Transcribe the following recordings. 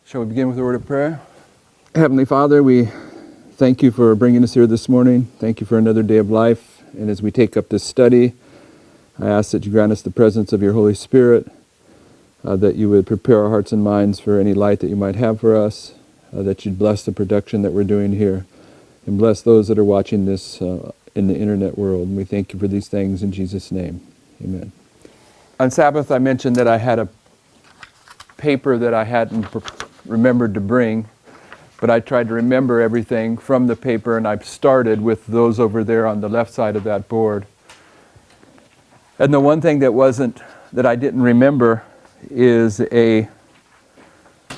Shall we begin with a word of prayer? Heavenly Father, we thank you for bringing us here this morning. Thank you for another day of life. And as we take up this study, I ask that you grant us the presence of your Holy Spirit, that you would prepare our hearts and minds for any light that you might have for us, that you'd bless the production that we're doing here, and bless those that are watching this in the internet world. And we thank you for these things in Jesus' name. Amen. On Sabbath, I mentioned that I had a paper that I hadn't remembered to bring, but I tried to remember everything from the paper, and I've started with those over there on the left side of that board. And the one thing that I didn't remember is a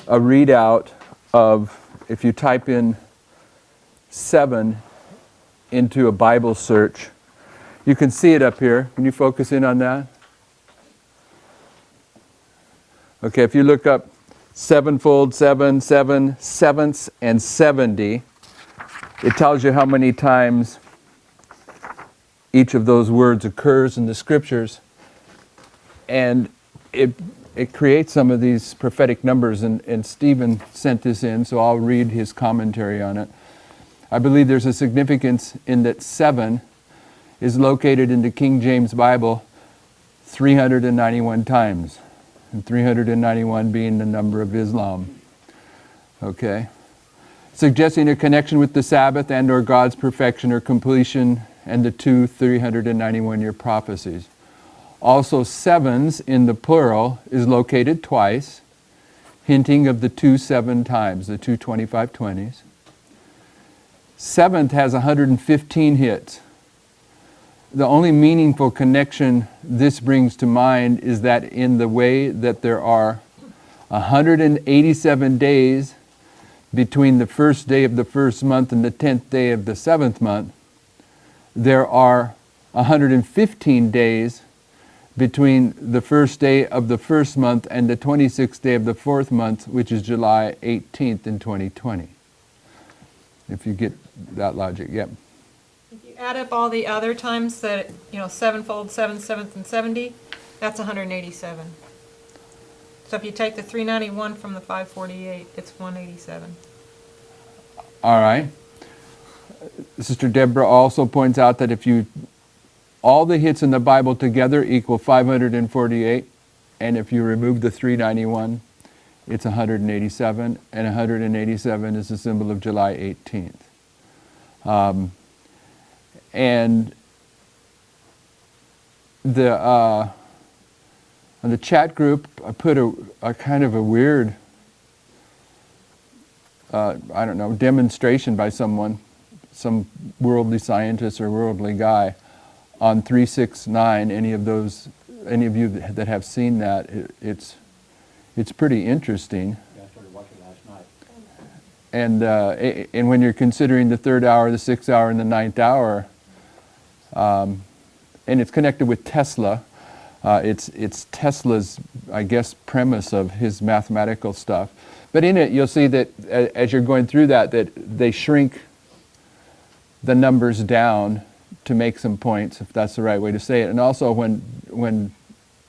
readout of, if you type in 7 into a Bible search, you can see it up here. Can you focus in on that? Okay, if you look up sevenfold, 7, 7, sevenths, and 70, it tells you how many times each of those words occurs in the scriptures, and it creates some of these prophetic numbers, and Stephen sent this in, so I'll read his commentary on it. I believe there's a significance in that 7 is located in the King James Bible 391 times. And 391 being the number of Islam. Okay? Suggesting a connection with the Sabbath and or God's perfection or completion and the two 391-year prophecies. Also, 7s in the plural is located twice, hinting of the 2 7 times, the 2 25-20s. 7th has 115 hits. The only meaningful connection this brings to mind is that in the way that there are 187 days between the first day of the first month and the 10th day of the 7th month, there are 115 days between the first day of the first month and the 26th day of the 4th month, which is July 18th in 2020. If you get that logic, yep. Add up all the other times that, sevenfold, 7, 7th, and 70, that's 187. So if you take the 391 from the 548, it's 187. All right. Sister Deborah also points out that all the hits in the Bible together equal 548, and if you remove the 391, it's 187, and 187 is the symbol of July 18th. And on the chat group, I put a kind of a weird, demonstration by someone, some worldly scientist or worldly guy, on 369. Any of you that have seen that, it's pretty interesting. Yeah, I started watching last night. And when you're considering the 3rd hour, the 6th hour, and the 9th hour. And it's connected with Tesla. It's Tesla's, I guess, premise of his mathematical stuff. But in it, you'll see that as you're going through that they shrink the numbers down to make some points, if that's the right way to say it. And also when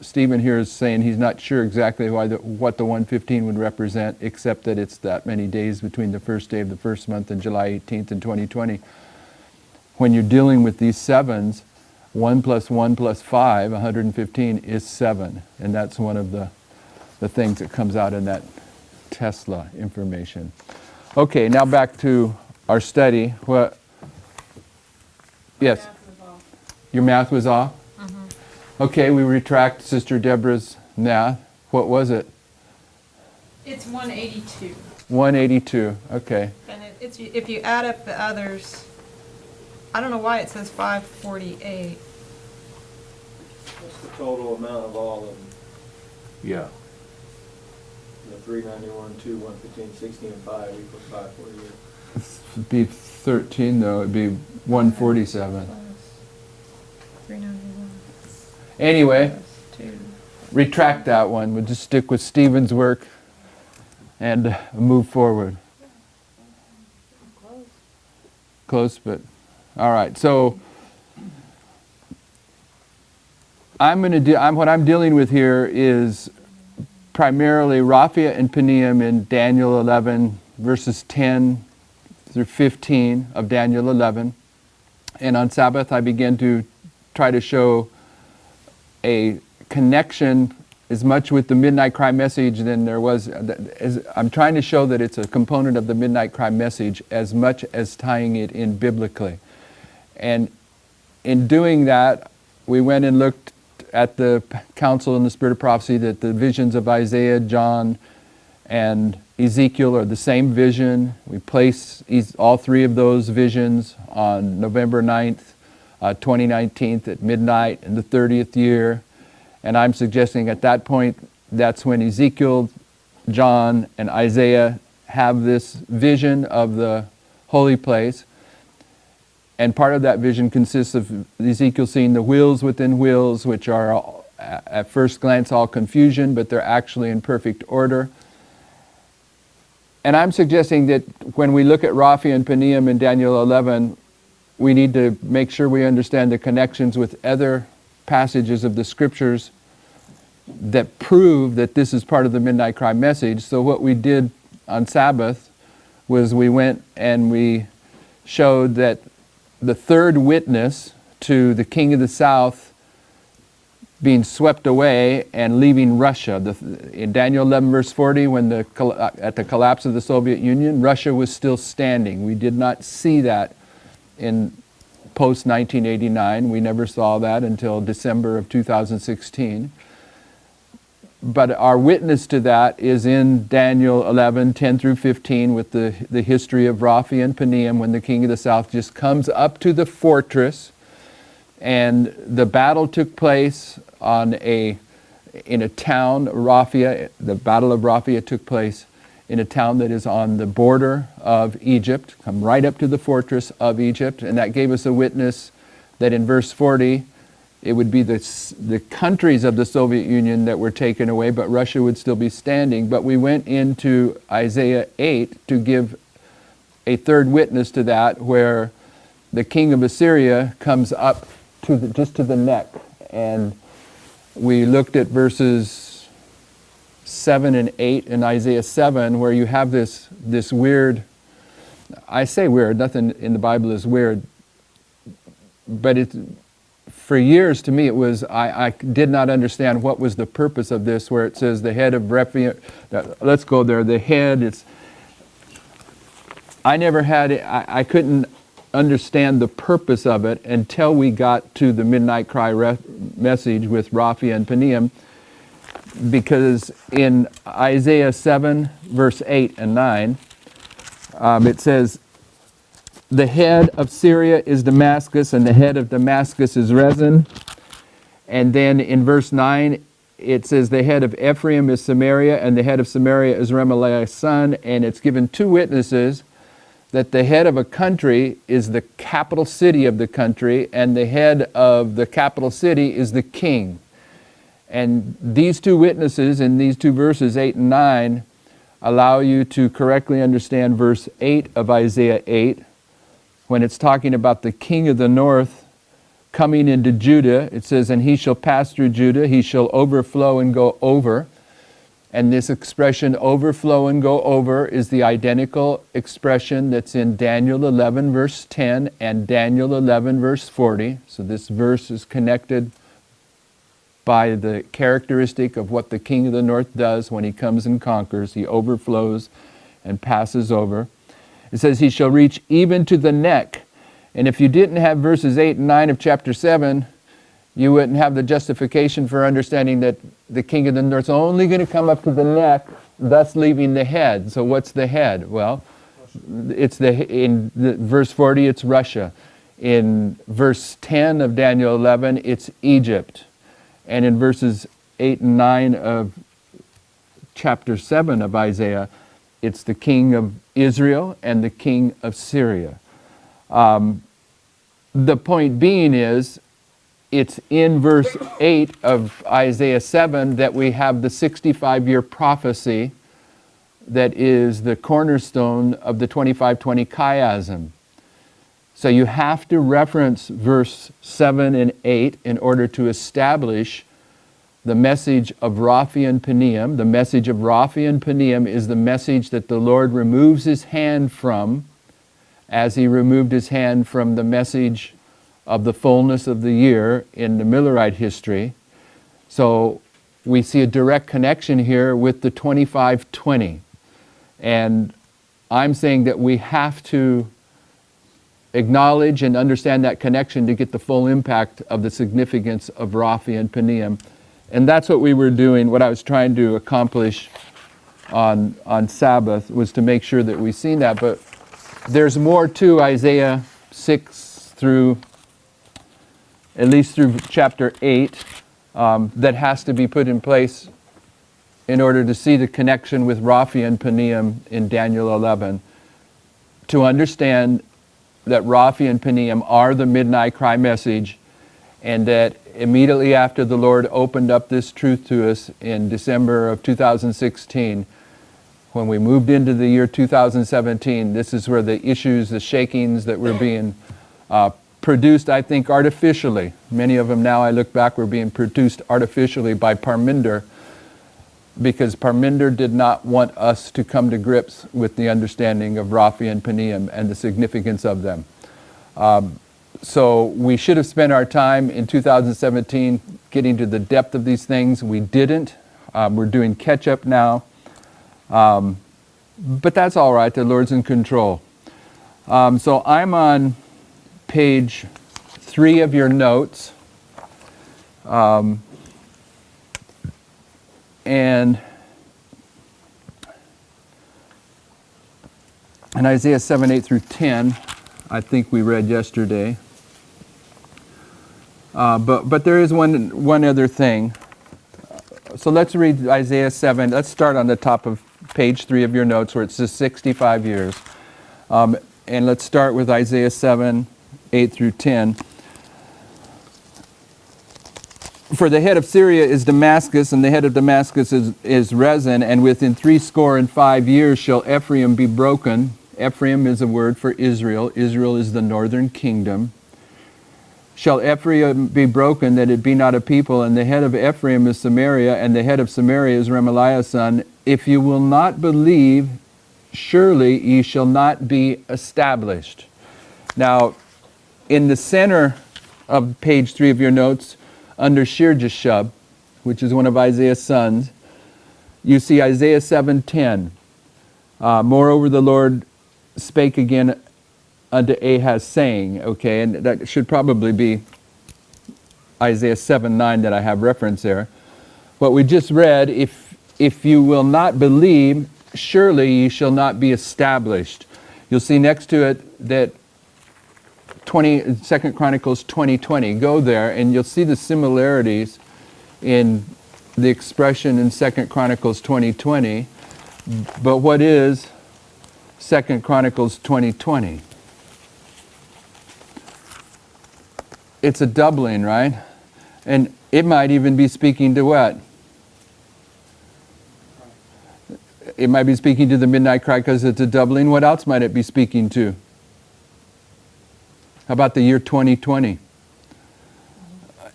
Stephen here is saying he's not sure exactly what the 115 would represent, except that it's that many days between the first day of the first month and July 18th in 2020. When you're dealing with these 7s, 1 plus 1 plus 5, 115, is 7. And that's one of the things that comes out in that Tesla information. Okay, now back to our study. Yes? Your math was off? Mm-hmm. Okay, we retract Sister Deborah's math. What was it? It's 182. 182, okay. And if you add up the others, I don't know why it says 548. What's the total amount of all of them? Yeah. The 391, 2, 115, 16, and 5 equals 548. It'd be 13 though, it'd be 147. 391. Anyway, retract that one. We'll just stick with Stephen's work and move forward. Close, but all right. So what I'm dealing with here is primarily Raphia and Peniam in Daniel 11, verses 10 through 15 of Daniel 11. And on Sabbath, I began to try to show a connection as much with the Midnight Cry message than there was. I'm trying to show that it's a component of the Midnight Cry message as much as tying it in biblically. And in doing that, we went and looked at the Council in the Spirit of Prophecy that the visions of Isaiah, John, and Ezekiel are the same vision. We place all three of those visions on November 9th, 2019 at midnight in the 30th year. And I'm suggesting at that point, that's when Ezekiel, John, and Isaiah have this vision of the holy place. And part of that vision consists of Ezekiel seeing the wheels within wheels, which are at first glance all confusion, but they're actually in perfect order. And I'm suggesting that when we look at Raphia and Peniam in Daniel 11, we need to make sure we understand the connections with other passages of the scriptures that prove that this is part of the Midnight Cry message. So what we did on Sabbath was we went and we showed that the third witness to the king of the south being swept away and leaving Russia. In Daniel 11 verse 40, when at the collapse of the Soviet Union, Russia was still standing. We did not see that in post-1989. We never saw that until December of 2016. But our witness to that is in Daniel 11, 10 through 15, with the history of Raphia and Peniam, when the king of the south just comes up to the fortress, and the battle took place in a town, Raphia. The Battle of Raphia took place in a town that is on the border of Egypt, come right up to the fortress of Egypt, and that gave us a witness that in verse 40, it would be the countries of the Soviet Union that were taken away, but Russia would still be standing. But we went into Isaiah 8 to give a third witness to that, where the king of Assyria comes up to just to the neck. And we looked at verses 7 and 8 in Isaiah 7, where you have this weird, I say weird, nothing in the Bible is weird, but it's, for years to me it was, I did not understand what was the purpose of this, where it says the head of Rephaim, let's go there, the head, I couldn't understand the purpose of it until we got to the Midnight Cry message with Raphia and Peniam, because in Isaiah 7 verse 8 and 9 it says, the head of Syria is Damascus, and the head of Damascus is Rezin. And then in verse 9 it says the head of Ephraim is Samaria, and the head of Samaria is Remaliah's son. And it's given two witnesses that the head of a country is the capital city of the country, and the head of the capital city is the king. And these two witnesses in these two verses, 8 and 9, allow you to correctly understand verse 8 of Isaiah 8, when it's talking about the king of the north coming into Judah. It says, and he shall pass through Judah, he shall overflow and go over. And this expression, overflow and go over, is the identical expression that's in Daniel 11 verse 10 and Daniel 11 verse 40. So this verse is connected by the characteristic of what the king of the north does when he comes and conquers. He overflows and passes over. It says he shall reach even to the neck. And if you didn't have verses 8 and 9 of chapter 7, you wouldn't have the justification for understanding that the king of the north is only going to come up to the neck, thus leaving the head. So what's the head? Well, in verse 40, it's Russia. In verse 10 of Daniel 11, it's Egypt. And in verses 8 and 9 of chapter 7 of Isaiah, it's the king of Israel and the king of Syria. The point being is, it's in verse 8 of Isaiah 7 that we have the 65-year prophecy that is the cornerstone of the 2520 chiasm. So you have to reference verse 7 and 8 in order to establish the message of Raphi and Peniam. The message of Raphi and Peniam is the message that the Lord removes his hand from, as he removed his hand from the message of the fullness of the year in the Millerite history. So we see a direct connection here with the 2520. And I'm saying that we have to acknowledge and understand that connection to get the full impact of the significance of Raphi and Peniam. And that's what we were doing, what I was trying to accomplish on Sabbath, was to make sure that we've seen that. But there's more to Isaiah 6 through, at least through chapter 8, that has to be put in place in order to see the connection with Raphi and Peniam in Daniel 11, to understand that Raphi and Peniam are the midnight cry message, and that immediately after the Lord opened up this truth to us in December of 2016, when we moved into the year 2017, this is where the issues, the shakings that were being produced, I think, artificially. Many of them now, I look back, were being produced artificially by Parminder, because Parminder did not want us to come to grips with the understanding of Raphi and Peniam and the significance of them. So we should have spent our time in 2017 getting to the depth of these things. We didn't. We're doing catch-up now. But that's all right. The Lord's in control. So I'm on page 3 of your notes. And in Isaiah 7, 8 through 10, I think we read yesterday. But there is one other thing. So let's read Isaiah 7. Let's start on the top of page 3 of your notes where it says 65 years. And let's start with Isaiah 7, 8 through 10. For the head of Syria is Damascus, and the head of Damascus is Rezin, and within 65 years shall Ephraim be broken. Ephraim is a word for Israel. Israel is the northern kingdom. Shall Ephraim be broken, that it be not a people, and the head of Ephraim is Samaria, and the head of Samaria is Remaliah's son. If you will not believe, surely ye shall not be established. Now, in the center of page 3 of your notes, under Shir Jashub, which is one of Isaiah's sons, you see Isaiah 7:10. Moreover, the Lord spake again unto Ahaz, saying, okay, and that should probably be Isaiah 7:9 that I have reference there. What we just read, if you will not believe, surely ye shall not be established. You'll see next to it that 2 Chronicles 20:20. Go there and you'll see the similarities in the expression in 2 Chronicles 20:20. But what is 2 Chronicles 20:20? It's a doubling, right? And it might even be speaking to what? It might be speaking to the midnight cry because it's a doubling. What else might it be speaking to? How about the year 2020?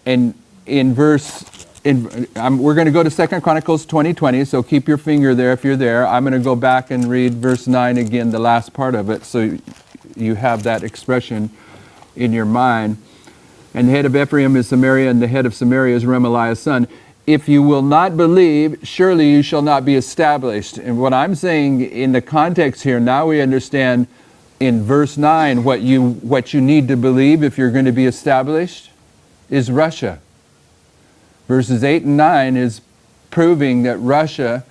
And we're going to go to 2 Chronicles 20:20, so keep your finger there if you're there. I'm going to go back and read verse 9 again, the last part of it, so you have that expression in your mind. And the head of Ephraim is Samaria, and the head of Samaria is Remaliah's son. If you will not believe, surely you shall not be established. And what I'm saying in the context here, now we understand in verse 9 what you need to believe if you're going to be established is Russia. Verses 8 and 9 is proving that Russia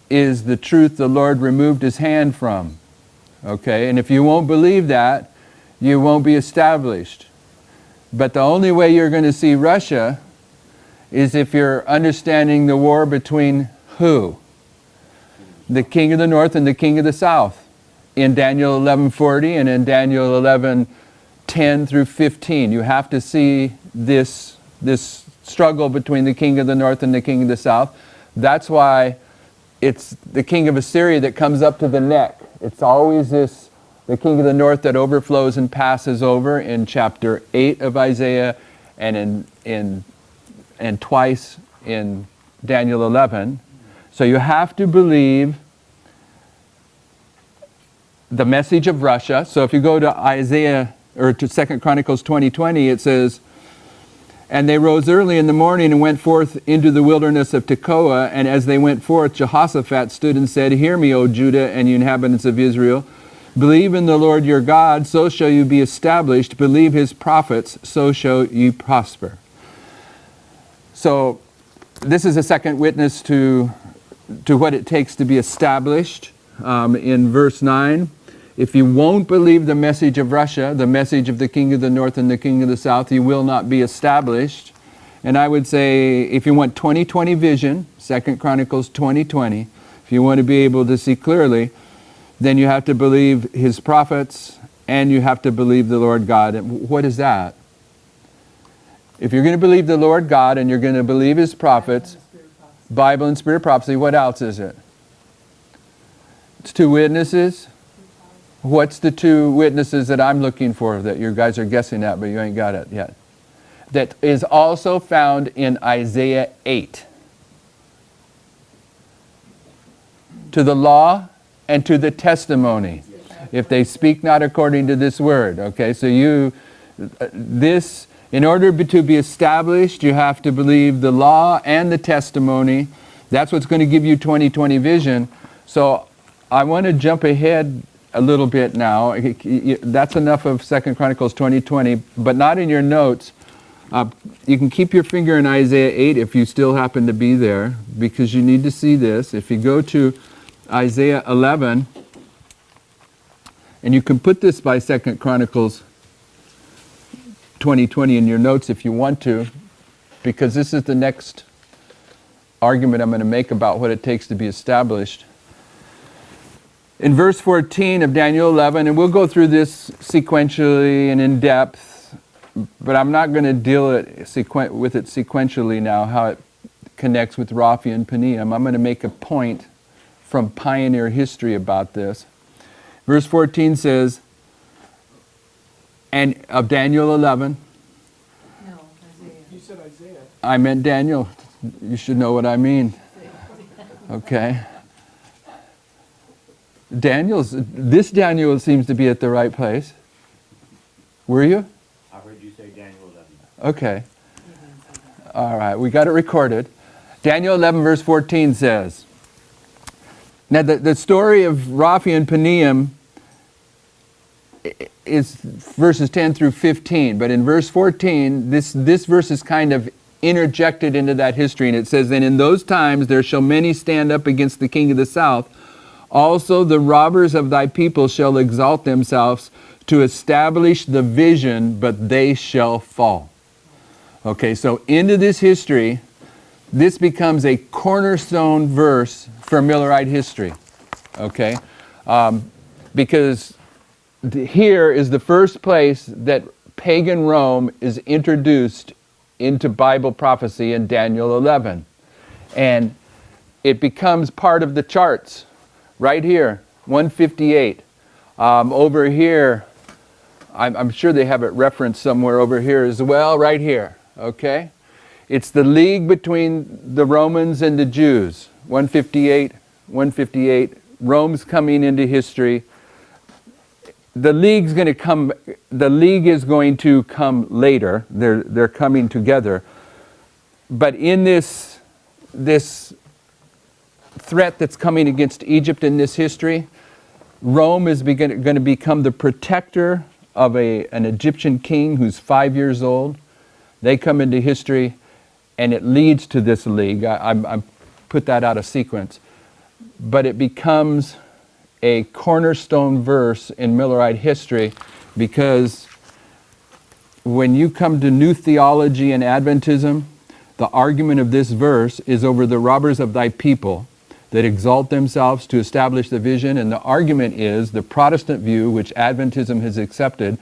is the truth the Lord removed his hand from. Okay, and if you won't believe that, you won't be established. But the only way you're going to see Russia is if you're understanding the war between who? The king of the north and the king of the south. In Daniel 11:40 and in Daniel 11:10 through 15. You have to see this struggle between the king of the north and the king of the south. That's why it's the king of Assyria that comes up to the neck. It's always the king of the north that overflows and passes over in chapter 8 of Isaiah and twice in Daniel 11. So you have to believe the message of Russia. So if you go to Isaiah, or to 2 Chronicles 20:20, it says, "And they rose early in the morning and went forth into the wilderness of Tekoa. And as they went forth, Jehoshaphat stood and said, Hear me, O Judah and you inhabitants of Israel. Believe in the Lord your God, so shall you be established. Believe his prophets, so shall you prosper." So this is a second witness to what it takes to be established. In verse 9, if you won't believe the message of Russia, the message of the king of the north and the king of the south, you will not be established. And I would say, if you want 2020 vision, 2 Chronicles 20:20, if you want to be able to see clearly, then you have to believe his prophets and you have to believe the Lord God. And what is that? If you're going to believe the Lord God and you're going to believe his prophets, Bible and Spirit prophecy, what else is it? It's two witnesses. What's the two witnesses that I'm looking for that you guys are guessing at, but you ain't got it yet? That is also found in Isaiah 8. To the law and to the testimony, if they speak not according to this word. Okay, so in order to be established, you have to believe the law and the testimony. That's what's going to give you 2020 vision. So I want to jump ahead a little bit now. That's enough of 2 Chronicles 20:20, but not in your notes. You can keep your finger in Isaiah 8 if you still happen to be there, because you need to see this. If you go to Isaiah 11, and you can put this by 2 Chronicles 20:20 in your notes if you want to, because this is the next argument I'm going to make about what it takes to be established. In verse 14 of Daniel 11, and we'll go through this sequentially and in depth, but I'm not going to deal with it sequentially now, how it connects with Raphi and Peniam. I'm going to make a point from pioneer history about this. Verse 14 says, and of Daniel 11. No, Isaiah. You said Isaiah. I meant Daniel. You should know what I mean. Okay. This Daniel seems to be at the right place. Were you? I heard you say Daniel 11. Okay. All right, we got it recorded. Daniel 11 verse 14 says, now the story of Raphi and Peniam is verses 10 through 15, but in verse 14, this verse is kind of interjected into that history, and it says, and in those times there shall many stand up against the king of the south. Also the robbers of thy people shall exalt themselves to establish the vision, but they shall fall. Okay, so into this history, this becomes a cornerstone verse for Millerite history. Okay, because here is the first place that pagan Rome is introduced into Bible prophecy in Daniel 11. And it becomes part of the charts. Right here, 158. Over here, I'm sure they have it referenced somewhere over here as well, right here, okay? It's the league between the Romans and the Jews. 158, Rome's coming into history. The league is going to come later. They're coming together. But in this threat that's coming against Egypt in this history, Rome is going to become the protector of an Egyptian king who's 5 years old. They come into history, and it leads to this league. I put that out of sequence. But it becomes a cornerstone verse in Millerite history, because when you come to New Theology and Adventism, the argument of this verse is over the robbers of thy people that exalt themselves to establish the vision. And the argument is, the Protestant view, which Adventism has accepted,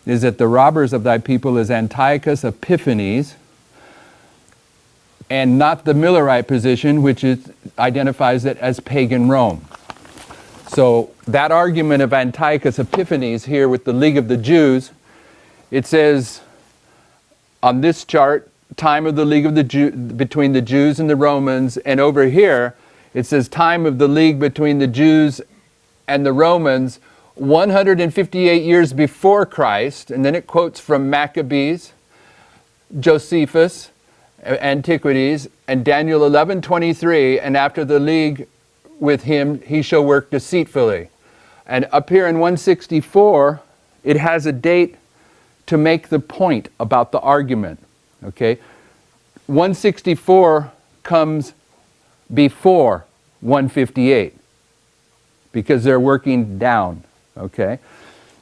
is that the robbers of thy people is Antiochus Epiphanes, and not the Millerite position, which identifies it as pagan Rome. So that argument of Antiochus Epiphanes here with the League of the Jews, it says on this chart, time of the league of between the Jews and the Romans, and over here it says time of the league between the Jews and the Romans 158 years before Christ, and then it quotes from Maccabees, Josephus, Antiquities, and Daniel 11:23, and after the league with him he shall work deceitfully. And up here in 164 it has a date to make the point about the argument. Okay, 164 comes before 158 because they're working down. Okay,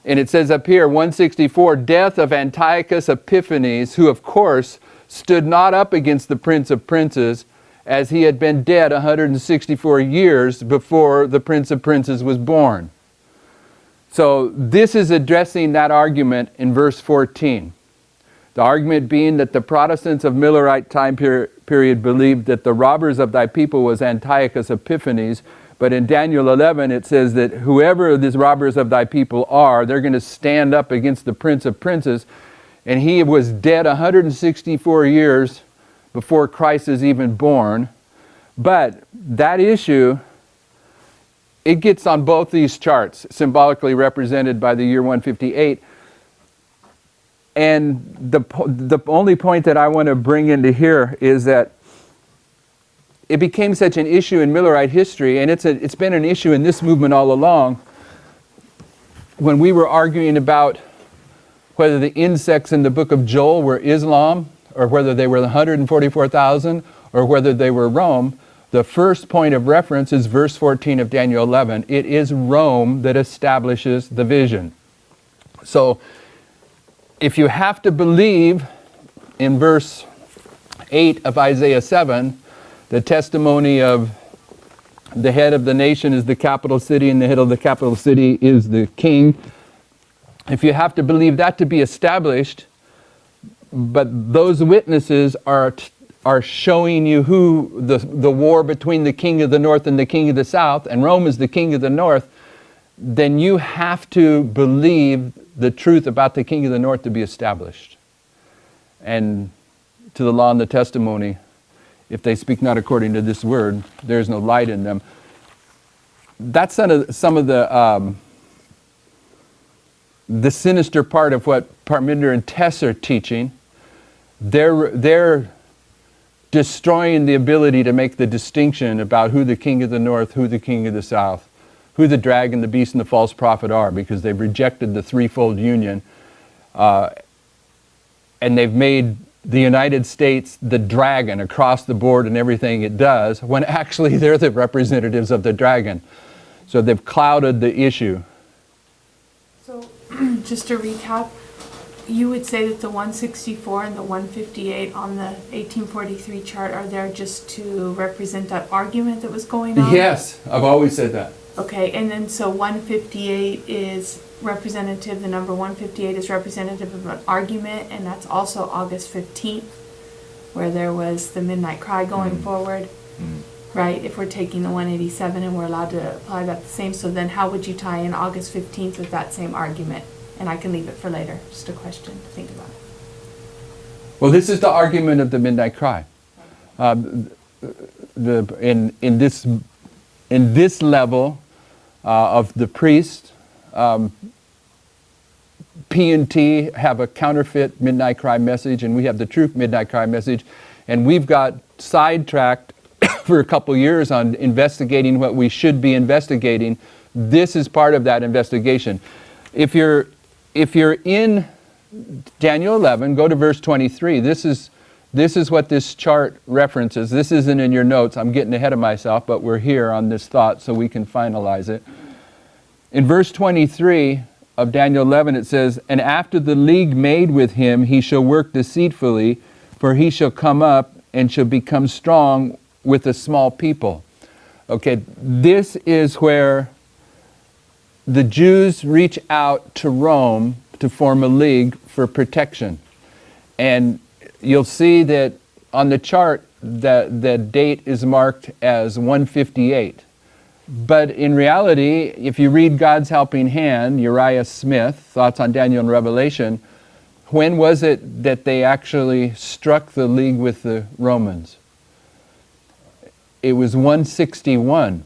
and it says up here 164, death of Antiochus Epiphanes, who of course stood not up against the Prince of Princes, as he had been dead 164 years before the Prince of Princes was born. So this is addressing that argument in verse 14. The argument being that the Protestants of Millerite time period believed that the robbers of thy people was Antiochus Epiphanes, but in Daniel 11 it says that whoever these robbers of thy people are, they're going to stand up against the Prince of Princes, and he was dead 164 years before Christ is even born. But that issue, it gets on both these charts, symbolically represented by the year 158. And the only point that I want to bring into here is that it became such an issue in Millerite history, and it's been an issue in this movement all along, when we were arguing about whether the insects in the book of Joel were Islam, or whether they were the 144,000, or whether they were Rome. The first point of reference is verse 14 of Daniel 11. It is Rome that establishes the vision. So if you have to believe in verse 8 of Isaiah 7, the testimony of the head of the nation is the capital city, and the head of the capital city is the king. If you have to believe that to be established, but those witnesses are showing you who the war between the king of the north and the king of the south, and Rome is the king of the north, then you have to believe the truth about the king of the north to be established. And to the law and the testimony, if they speak not according to this word, there is no light in them. That's some of the sinister part of what Parminder and Tess are teaching. They're destroying the ability to make the distinction about who the king of the north, who the king of the south, who the dragon, the beast, and the false prophet are, because they've rejected the threefold union, and they've made the United States the dragon across the board in everything it does, when actually they're the representatives of the dragon. So they've clouded the issue. So, just to recap, you would say that the 164 and the 158 on the 1843 chart are there just to represent that argument that was going on? Yes, I've always said that. Okay, and then so 158 is representative, the number 158 is representative of an argument, and that's also August 15th, where there was the midnight cry going forward, right? If we're taking the 187 and we're allowed to apply that the same, so then how would you tie in August 15th with that same argument? And I can leave it for later, just a question to think about. Well, this is the argument of the midnight cry. In this level of the priest, P&T have a counterfeit midnight cry message, and we have the true midnight cry message, and we've got sidetracked for a couple years on investigating what we should be investigating. This is part of that investigation. If you're in Daniel 11, go to verse 23. This is what this chart references. This isn't in your notes. I'm getting ahead of myself, but we're here on this thought so we can finalize it. In verse 23 of Daniel 11, it says, "And after the league made with him, he shall work deceitfully, for he shall come up and shall become strong with a small people." Okay, this is where the Jews reach out to Rome to form a league for protection. And you'll see that on the chart that the date is marked as 158. But in reality, if you read God's Helping Hand, Uriah Smith, Thoughts on Daniel and Revelation, When was it that they actually struck the league with the Romans? It was 161.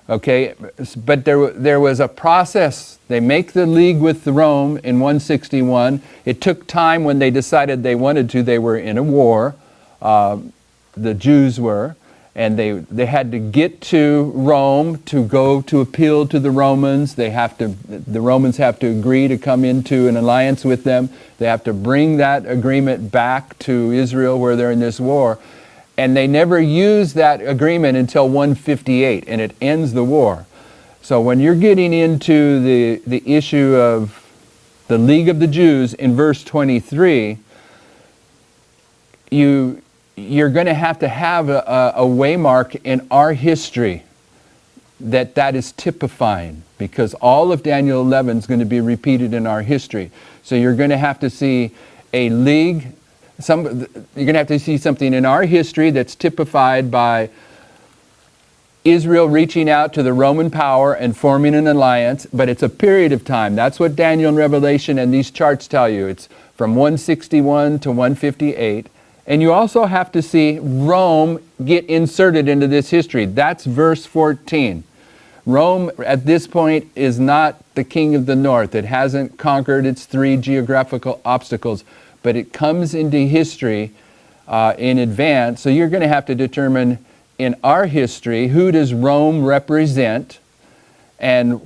Okay, but there was a process. They make the league with the Rome in 161. It took time when they decided they wanted to. They were in a war, the Jews were, and they had to get to Rome to go to appeal to the Romans. The Romans have to agree to come into an alliance with them. They have to bring that agreement back to Israel where they're in this war. And they never use that agreement until 158, and it ends the war. So when you're getting into the issue of the League of the Jews in verse 23, you're going to have a waymark in our history that is typifying, because all of Daniel 11 is going to be repeated in our history. So you're going to have to see a league. You're going to have to see something in our history that's typified by Israel reaching out to the Roman power and forming an alliance, but it's a period of time. That's what Daniel and Revelation and these charts tell you. It's from 161 to 158. And you also have to see Rome get inserted into this history. That's verse 14. Rome at this point is not the king of the north. It hasn't conquered its 3 geographical obstacles, but it comes into history in advance. So you're going to have to determine in our history, who does Rome represent, and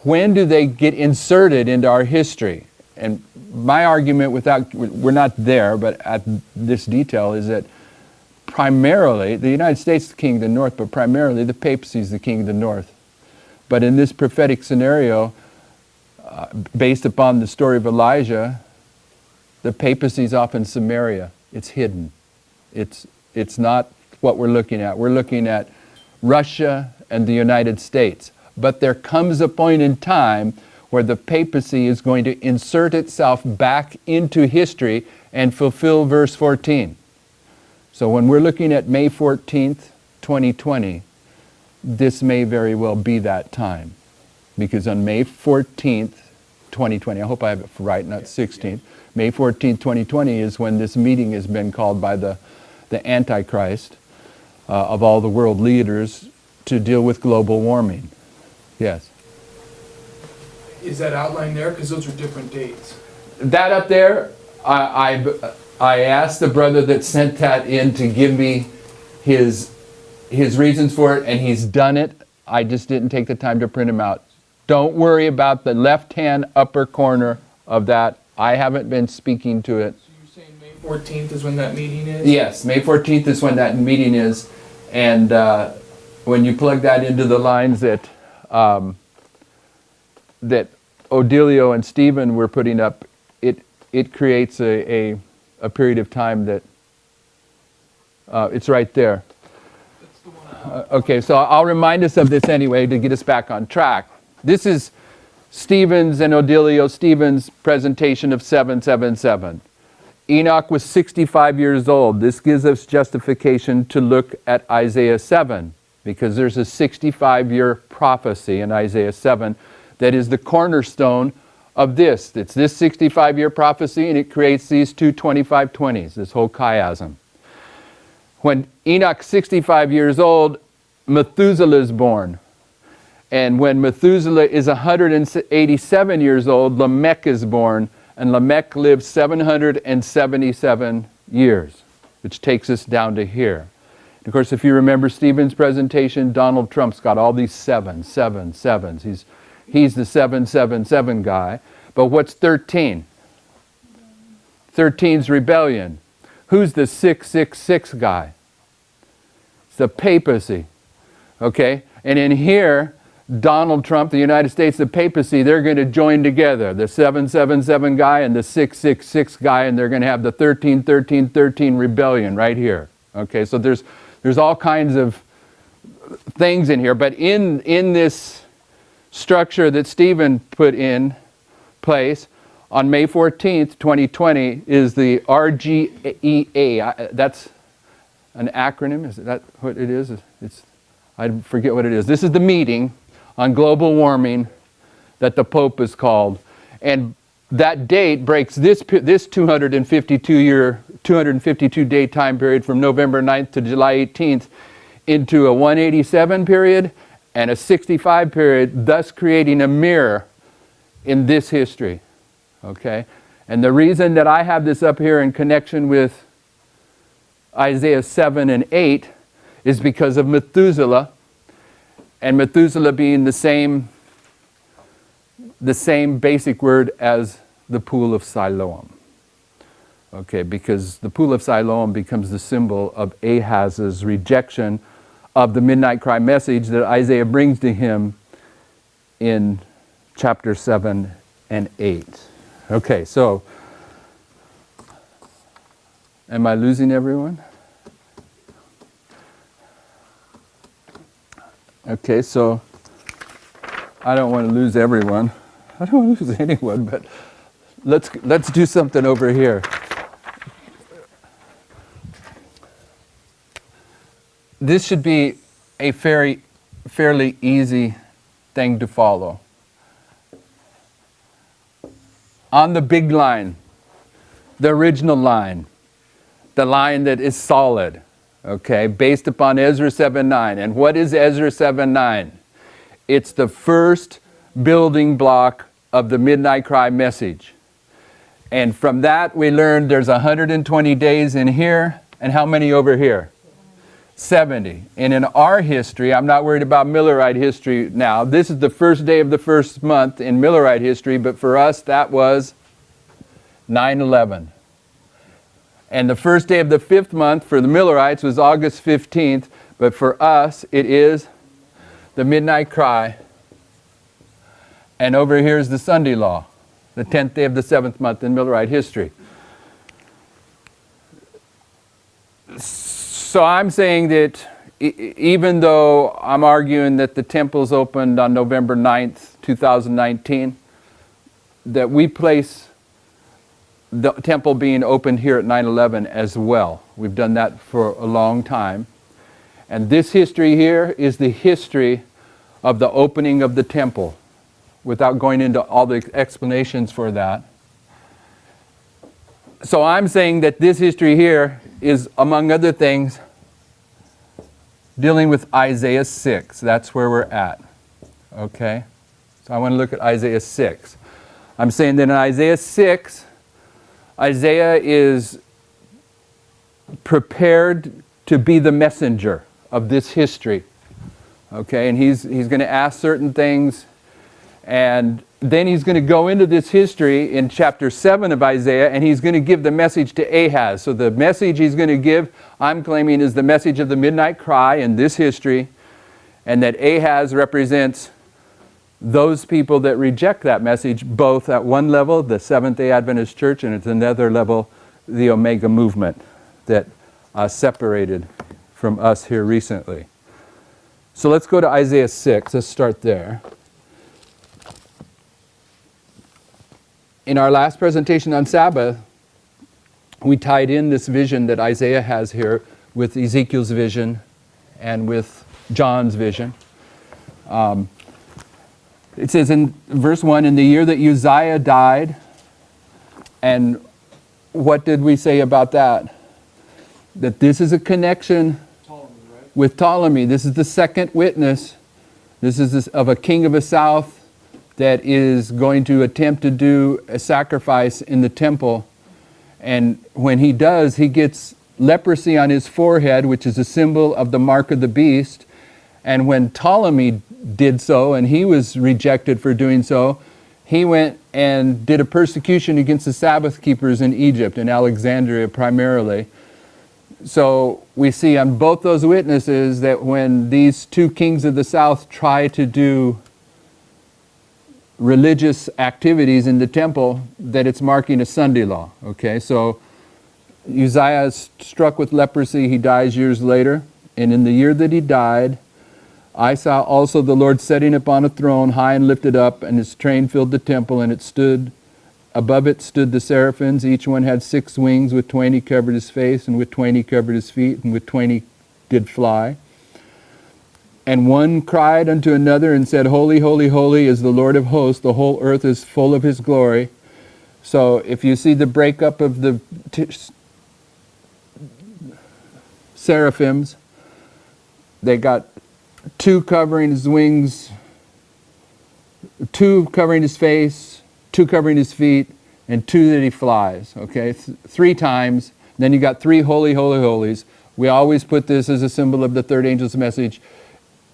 when do they get inserted into our history? And my argument, we're not there, but at this detail, is that primarily the United States is the king of the north, but primarily the papacy is the king of the north. But in this prophetic scenario, based upon the story of Elijah, the papacy is off in Samaria. It's hidden. It's not what we're looking at. We're looking at Russia and the United States. But there comes a point in time where the papacy is going to insert itself back into history and fulfill verse 14. So when we're looking at May 14th, 2020, this may very well be that time. Because on May 14th, 2020, I hope I have it right, not 16th, May 14th, 2020 is when this meeting has been called by the Antichrist of all the world leaders to deal with global warming. Yes. Is that outlined there? Because those are different dates. That up there, I asked the brother that sent that in to give me his reasons for it, and he's done it. I just didn't take the time to print them out. Don't worry about the left-hand upper corner of that. I haven't been speaking to it. So you're saying May 14th is when that meeting is? Yes, May 14th is when that meeting is, and when you plug that into the lines that Odilio and Stephen were putting up, it creates a period of time that it's right there. That's the one. Okay, so I'll remind us of this anyway to get us back on track. This is Stephen's and Odilio Stephen's presentation of 777. Enoch was 65 years old. This gives us justification to look at Isaiah 7, because there's a 65-year prophecy in Isaiah 7 that is the cornerstone of this. It's this 65-year prophecy, and it creates these two 25-20s, this whole chiasm. When Enoch's 65 years old, Methuselah is born. And when Methuselah is 187 years old, Lamech is born, and Lamech lives 777 years, which takes us down to here. And of course, if you remember Stephen's presentation, Donald Trump's got all these sevens. He's the 777 guy. But what's 13? 13's rebellion. Who's the 666 guy? It's the papacy. Okay? And in here, Donald Trump, the United States, the papacy, they're going to join together. The 777 guy and the 666 guy, and they're going to have the 13 rebellion right here. Okay, so there's all kinds of things in here, but in this structure that Stephen put in place on May 14th, 2020 is the RGEA. That's an acronym. Is that what it is? I forget what it is. This is the meeting on global warming that the Pope has called. And that date breaks this 252 day time period from November 9th to July 18th into a 187 period and a 65 period, thus creating a mirror in this history. Okay? And the reason that I have this up here in connection with Isaiah 7 and 8 is because of Methuselah, and Methuselah being the same basic word as the pool of Siloam. Okay, because the pool of Siloam becomes the symbol of Ahaz's rejection of the midnight cry message that Isaiah brings to him in chapter 7 and 8. Okay, so am I losing everyone? Okay, so I don't want to lose everyone. I don't want to lose anyone, but let's do something over here. This should be a fairly easy thing to follow. On the big line, the original line, the line that is solid, okay, based upon Ezra 7:9. And what is Ezra 7:9? It's the first building block of the midnight cry message. And from that we learned there's 120 days in here, and how many over here? 70. And in our history, I'm not worried about Millerite history now. This is the first day of the first month in Millerite history, but for us that was 9/11. And the first day of the fifth month for the Millerites was August 15th, but for us it is the midnight cry. And over here is the Sunday law, the 10th day of the seventh month in Millerite history. So I'm saying that even though I'm arguing that the temple's opened on November 9th, 2019, that we place the temple being opened here at 9/11 as well. We've done that for a long time. And this history here is the history of the opening of the temple, without going into all the explanations for that. So I'm saying that this history here is, among other things, dealing with Isaiah 6. That's where we're at. Okay? So I want to look at Isaiah 6. I'm saying that in Isaiah 6, Isaiah is prepared to be the messenger of this history. Okay? And he's going to ask certain things, and then he's going to go into this history in chapter 7 of Isaiah, and he's going to give the message to Ahaz. So the message he's going to give, I'm claiming, is the message of the midnight cry in this history, and that Ahaz represents those people that reject that message, both at one level, the Seventh-day Adventist Church, and at another level, the Omega movement that separated from us here recently. So let's go to Isaiah 6. Let's start there. In our last presentation on Sabbath, we tied in this vision that Isaiah has here with Ezekiel's vision and with John's vision. It says in verse 1, in the year that Uzziah died, and what did we say about that? That this is a connection with Ptolemy. This is the second witness. This is of a king of the south that is going to attempt to do a sacrifice in the temple. And when he does, he gets leprosy on his forehead, which is a symbol of the mark of the beast. And when Ptolemy did so, and he was rejected for doing so, he went and did a persecution against the Sabbath keepers in Egypt, in Alexandria primarily. So we see on both those witnesses that when these two kings of the south try to do religious activities in the temple, that it's marking a Sunday law. Okay, so Uzziah is struck with leprosy. He dies years later. And in the year that he died, I saw also the Lord sitting upon a throne, high and lifted up, and his train filled the temple, and above it stood the seraphims. Each one had 6 wings. With 20 covered his face, and with 20 covered his feet, and with 20 did fly. And one cried unto another and said, Holy, holy, holy is the Lord of hosts. The whole earth is full of his glory. So if you see the breakup of the seraphims, they got two covering his wings, two covering his face, two covering his feet, and two that he flies, okay? 3 times. Then you got 3 holy, holy, holies. We always put this as a symbol of the third angel's message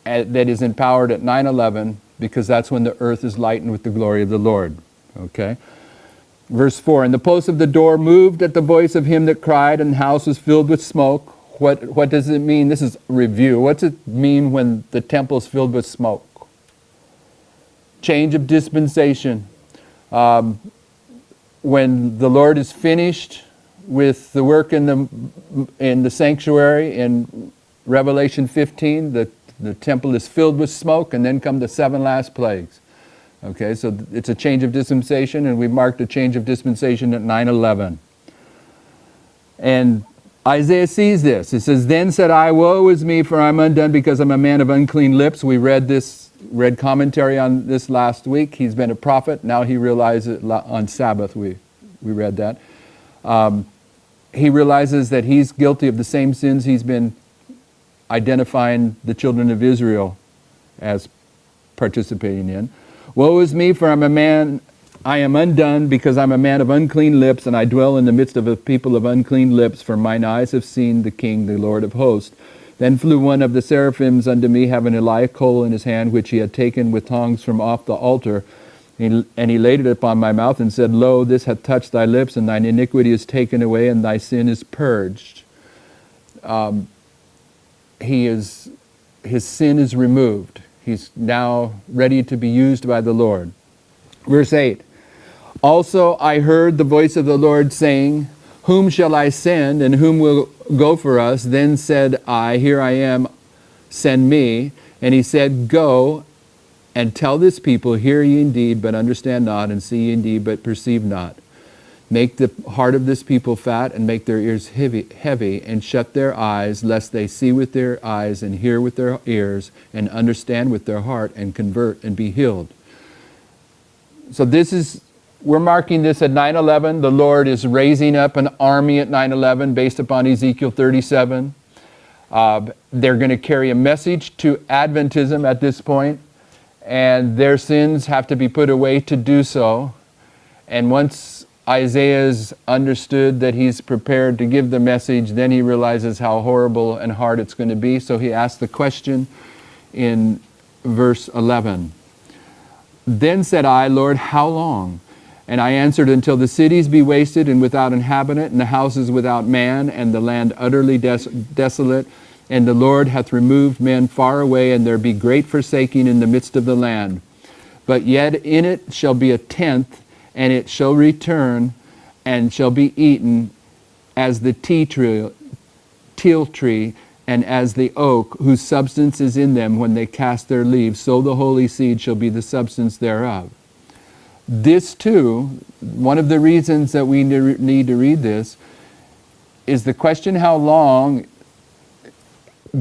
that is empowered at 9/11, because that's when the earth is lightened with the glory of the Lord, okay? Verse 4, and the posts of the door moved at the voice of him that cried, and the house was filled with smoke. What does it mean? This is review. What's it mean when the temple is filled with smoke? Change of dispensation. When the Lord is finished with the work in the sanctuary in Revelation 15, the temple is filled with smoke, and then come the 7 last plagues. Okay, so it's a change of dispensation, and we marked a change of dispensation at 9/11. And Isaiah sees this. It says, then said I, woe is me, for I'm undone, because I'm a man of unclean lips. We read commentary on this last week. He's been a prophet. Now he realizes on Sabbath, we read that. He realizes that he's guilty of the same sins he's been identifying the children of Israel as participating in. Woe is me, for I am undone, because I'm a man of unclean lips, and I dwell in the midst of a people of unclean lips, for mine eyes have seen the King, the Lord of hosts. Then flew one of the seraphims unto me, having a live coal in his hand, which he had taken with tongs from off the altar. And he laid it upon my mouth, and said, lo, this hath touched thy lips, and thine iniquity is taken away, and thy sin is purged. His sin is removed. He's now ready to be used by the Lord. Verse 8, also I heard the voice of the Lord saying, whom shall I send, and whom will go for us? Then said I, here I am, send me. And he said, go and tell this people, hear ye indeed, but understand not, and see ye indeed, but perceive not. Make the heart of this people fat, and make their ears heavy, and shut their eyes, lest they see with their eyes, and hear with their ears, and understand with their heart, and convert, and be healed. So we're marking this at 9/11. The Lord is raising up an army at 9/11 based upon Ezekiel 37. They're going to carry a message to Adventism at this point, and their sins have to be put away to do so. And once Isaiah's understood that he's prepared to give the message, then he realizes how horrible and hard it's going to be. So he asks the question in verse 11. Then said I, Lord, how long? And I answered, until the cities be wasted and without inhabitant, and the houses without man, and the land utterly desolate. And the Lord hath removed men far away, and there be great forsaking in the midst of the land. But yet in it shall be a tenth, and it shall return, and shall be eaten as the teal tree, and as the oak, whose substance is in them when they cast their leaves, so the holy seed shall be the substance thereof. This too, one of the reasons that we need to read this, is the question how long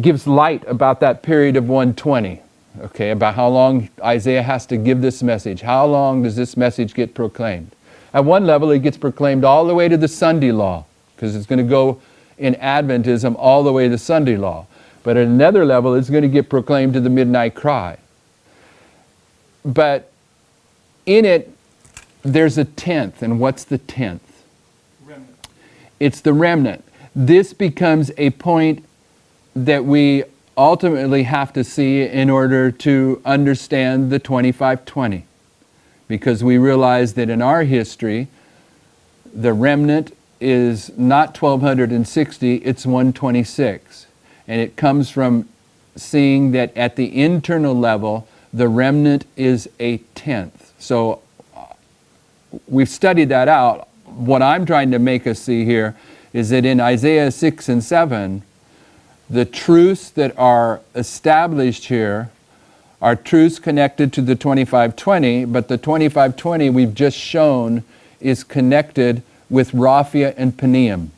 gives light about that period of 120. Okay, about how long Isaiah has to give this message. How long does this message get proclaimed? At one level, it gets proclaimed all the way to the Sunday law, because it's going to go in Adventism all the way to Sunday law. But at another level, it's going to get proclaimed to the midnight cry. But in it, there's a tenth. And what's the tenth? Remnant. It's the remnant. This becomes a point that we ultimately have to see in order to understand the 2520. Because we realize that in our history, the remnant is not 1260, it's 126. And it comes from seeing that at the internal level, the remnant is a tenth. So we've studied that out. What I'm trying to make us see here is that in Isaiah 6 and 7, the truths that are established here are truths connected to the 2520, but the 2520 we've just shown is connected with Raphia and Peniam.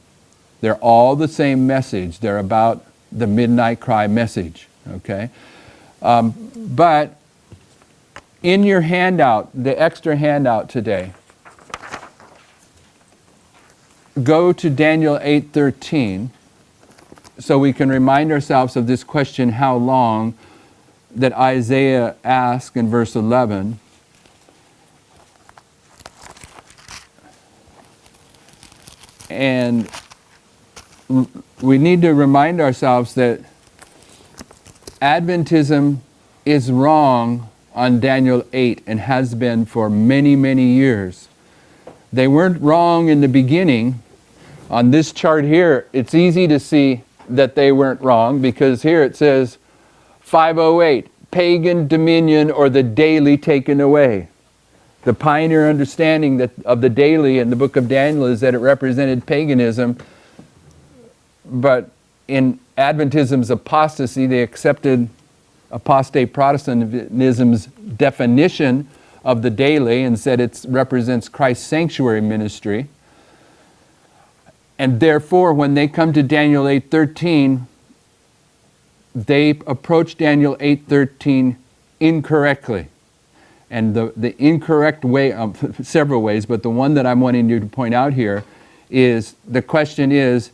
They're all the same message. They're about the midnight cry message, okay? But in your handout, the extra handout today, go to Daniel 8:13 so we can remind ourselves of this question, how long, that Isaiah asked in verse 11. And we need to remind ourselves that Adventism is wrong on Daniel 8 and has been for many, many years. They weren't wrong in the beginning. On this chart here, it's easy to see that they weren't wrong because here it says 508, pagan dominion or the daily taken away. The pioneer understanding of the daily in the book of Daniel is that it represented paganism, but in Adventism's apostasy, they accepted apostate Protestantism's definition of the daily and said it represents Christ's sanctuary ministry. And therefore, when they come to Daniel 8:13, they approach Daniel 8:13 incorrectly. And the incorrect way, several ways, but the one that I'm wanting you to point out here is, the question is,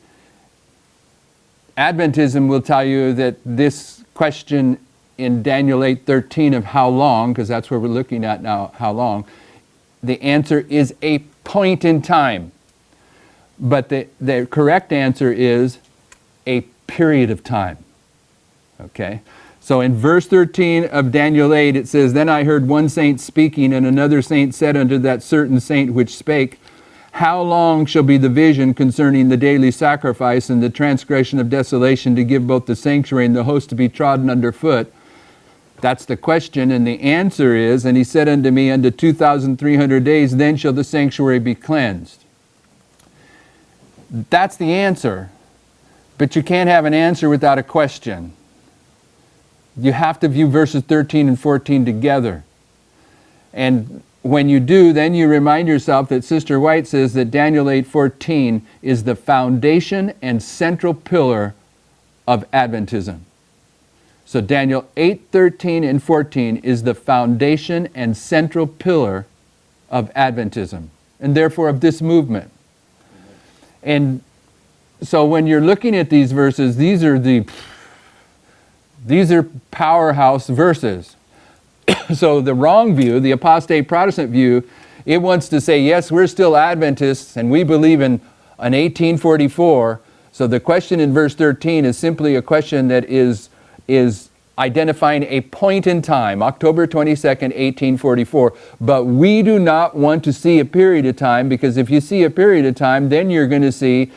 Adventism will tell you that this question in Daniel 8:13 of how long, because that's where we're looking at now, how long, the answer is a point in time. But the correct answer is a period of time. Okay? So in verse 13 of Daniel 8, it says, "Then I heard one saint speaking, and another saint said unto that certain saint which spake, How long shall be the vision concerning the daily sacrifice and the transgression of desolation to give both the sanctuary and the host to be trodden under foot?" That's the question, and the answer is, "And he said unto me, unto 2,300 days, then shall the sanctuary be cleansed." That's the answer. But you can't have an answer without a question. You have to view verses 13 and 14 together. And when you do, then you remind yourself that Sister White says that Daniel 8:14 is the foundation and central pillar of Adventism. So Daniel 8:13 and 14 is the foundation and central pillar of Adventism, and therefore of this movement. And so when you're looking at these verses, these are powerhouse verses. So the wrong view, the apostate Protestant view, it wants to say, yes, we're still Adventists and we believe in an 1844. So the question in verse 13 is simply a question that is identifying a point in time, October 22nd, 1844. But we do not want to see a period of time, because if you see a period of time, then you're going to see